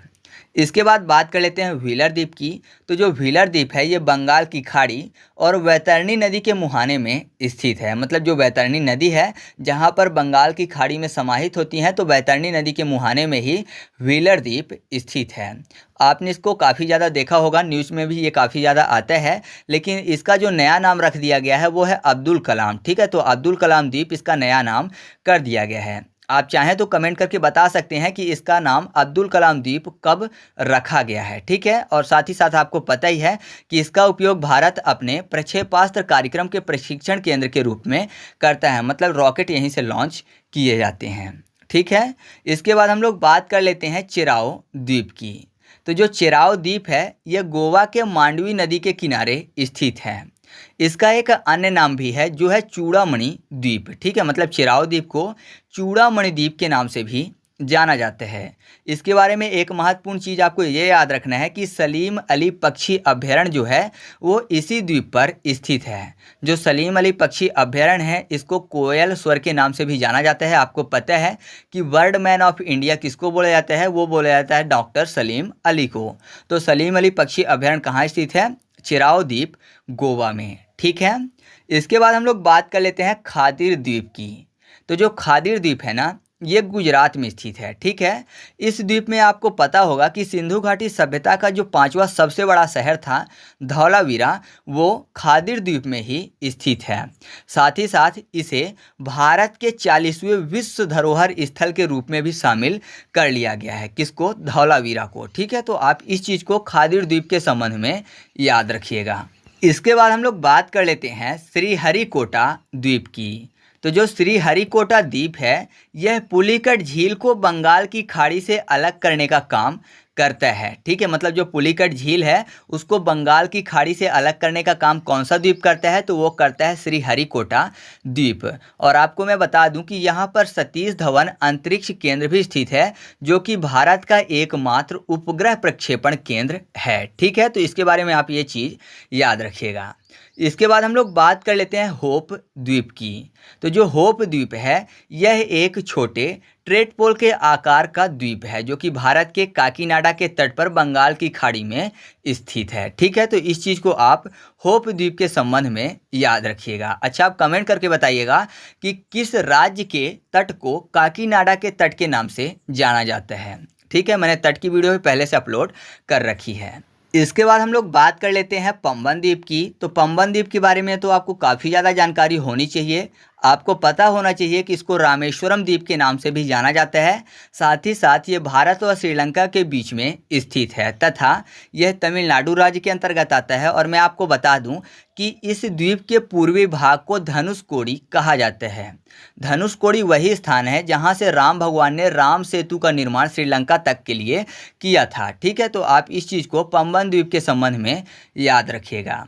इसके बाद बात कर लेते हैं व्हीलर द्वीप की। तो जो व्हीलर द्वीप है ये बंगाल की खाड़ी और वैतरणी नदी के मुहाने में स्थित है। मतलब जो वैतरणी नदी है जहाँ पर बंगाल की खाड़ी में समाहित होती हैं, तो वैतरणी नदी के मुहाने में ही व्हीलर द्वीप स्थित है। आपने इसको काफ़ी ज़्यादा देखा होगा, न्यूज़ में भी ये काफ़ी ज़्यादा आता है, लेकिन इसका जो नया नाम रख दिया गया है वो है अब्दुल कलाम। ठीक है, तो अब्दुल कलाम द्वीप इसका नया नाम कर दिया गया है। आप चाहें तो कमेंट करके बता सकते हैं कि इसका नाम अब्दुल कलाम द्वीप कब रखा गया है। ठीक है, और साथ ही साथ आपको पता ही है कि इसका उपयोग भारत अपने प्रक्षेपास्त्र कार्यक्रम के प्रशिक्षण केंद्र के रूप में करता है। मतलब रॉकेट यहीं से लॉन्च किए जाते हैं। ठीक है, इसके बाद हम लोग बात कर लेते हैं चिराओ द्वीप की। तो जो चिराओ द्वीप है यह गोवा के मांडवी नदी के किनारे स्थित है। इसका एक अन्य नाम भी है जो है चूड़ामणि द्वीप। ठीक है, मतलब चिराओ द्वीप को चूड़ामणि द्वीप के नाम से भी जाना जाता है। इसके बारे में एक महत्वपूर्ण चीज़ आपको ये याद रखना है कि सलीम अली पक्षी अभ्यारण्य जो है वो इसी द्वीप पर स्थित है। जो सलीम अली पक्षी अभ्यारण्य है इसको कोयल स्वर के नाम से भी जाना जाता है। आपको पता है कि बर्ड मैन ऑफ इंडिया किसको बोला जाता है, वो बोला जाता है डॉक्टर सलीम अली को। तो सलीम अली पक्षी अभ्यारण्य कहाँ स्थित है, चिराओ द्वीप गोवा में। ठीक है, इसके बाद हम लोग बात कर लेते हैं खादिर द्वीप की। तो जो खादिर द्वीप है ना ये गुजरात में स्थित है। ठीक है, इस द्वीप में आपको पता होगा कि सिंधु घाटी सभ्यता का जो 5वां सबसे बड़ा शहर था धौलावीरा वो खादिर द्वीप में ही स्थित है। साथ ही साथ इसे भारत के 40वें विश्व धरोहर स्थल के रूप में भी शामिल कर लिया गया है। किसको, धौलावीरा को। ठीक है, तो आप इस चीज़ को खादिर द्वीप के संबंध में याद रखिएगा। इसके बाद हम लोग बात कर लेते हैं श्रीहरिकोटा द्वीप की। तो जो श्रीहरिकोटा द्वीप है यह पुलिकट झील को बंगाल की खाड़ी से अलग करने का काम करता है। ठीक है, मतलब जो पुलिकट झील है उसको बंगाल की खाड़ी से अलग करने का काम कौन सा द्वीप करता है, तो वो करता है श्रीहरिकोटा द्वीप। और आपको मैं बता दूं कि यहाँ पर सतीश धवन अंतरिक्ष केंद्र भी स्थित है जो कि भारत का एकमात्र उपग्रह प्रक्षेपण केंद्र है। ठीक है, तो इसके बारे में आप ये चीज़ याद रखिएगा। इसके बाद हम लोग बात कर लेते हैं होप द्वीप की। तो जो होप द्वीप है यह एक छोटे ट्रेडपोल के आकार का द्वीप है जो कि भारत के काकीनाडा के तट पर बंगाल की खाड़ी में स्थित है। ठीक है, तो इस चीज़ को आप होप द्वीप के संबंध में याद रखिएगा। अच्छा, आप कमेंट करके बताइएगा कि किस राज्य के तट को काकीनाडा के तट के नाम से जाना जाता है। ठीक है, मैंने तट की वीडियो भी पहले से अपलोड कर रखी है। इसके बाद हम लोग बात कर लेते हैं पंबन द्वीप की। तो पंबन द्वीप के बारे में तो आपको काफ़ी ज़्यादा जानकारी होनी चाहिए। आपको पता होना चाहिए कि इसको रामेश्वरम द्वीप के नाम से भी जाना जाता है। साथ ही साथ ये भारत और श्रीलंका के बीच में स्थित है तथा यह तमिलनाडु राज्य के अंतर्गत आता है। और मैं आपको बता दूं कि इस द्वीप के पूर्वी भाग को धनुषकोडी कहा जाता है। धनुषकोडी वही स्थान है जहां से राम भगवान ने राम सेतु का निर्माण श्रीलंका तक के लिए किया था। ठीक है, तो आप इस चीज़ को पंबन द्वीप के संबंध में याद रखिएगा।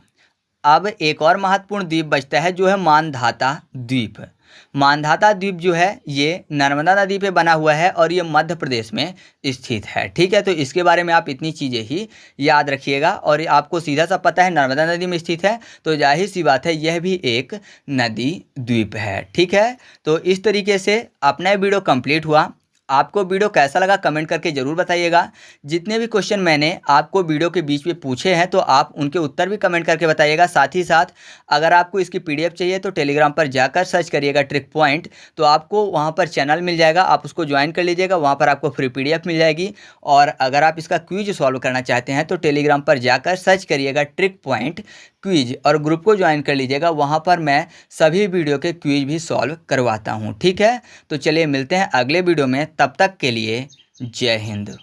अब एक और महत्वपूर्ण द्वीप बचता है जो है मानधाता द्वीप। मानधाता द्वीप जो है ये नर्मदा नदी पे बना हुआ है और ये मध्य प्रदेश में स्थित है। ठीक है, तो इसके बारे में आप इतनी चीज़ें ही याद रखिएगा। और आपको सीधा सा पता है नर्मदा नदी में स्थित है, तो जाहिर सी बात है यह भी एक नदी द्वीप है। ठीक है, तो इस तरीके से अपना वीडियो कंप्लीट हुआ। आपको वीडियो कैसा लगा कमेंट करके ज़रूर बताइएगा। जितने भी क्वेश्चन मैंने आपको वीडियो के बीच में पूछे हैं तो आप उनके उत्तर भी कमेंट करके बताइएगा। साथ ही साथ अगर आपको इसकी पीडीएफ चाहिए तो टेलीग्राम पर जाकर सर्च करिएगा ट्रिक पॉइंट, तो आपको वहां पर चैनल मिल जाएगा, आप उसको ज्वाइन कर लीजिएगा। वहां पर आपको फ्री पीडीएफ मिल जाएगी। और अगर आप इसका क्विज सॉल्व करना चाहते हैं तो टेलीग्राम पर जाकर सर्च करिएगा ट्रिक पॉइंट क्विज और ग्रुप को ज्वाइन कर लीजिएगा। वहाँ पर मैं सभी वीडियो के क्विज भी सॉल्व करवाता हूँ। ठीक है, तो चलिए मिलते हैं अगले वीडियो में, तब तक के लिए जय हिंद।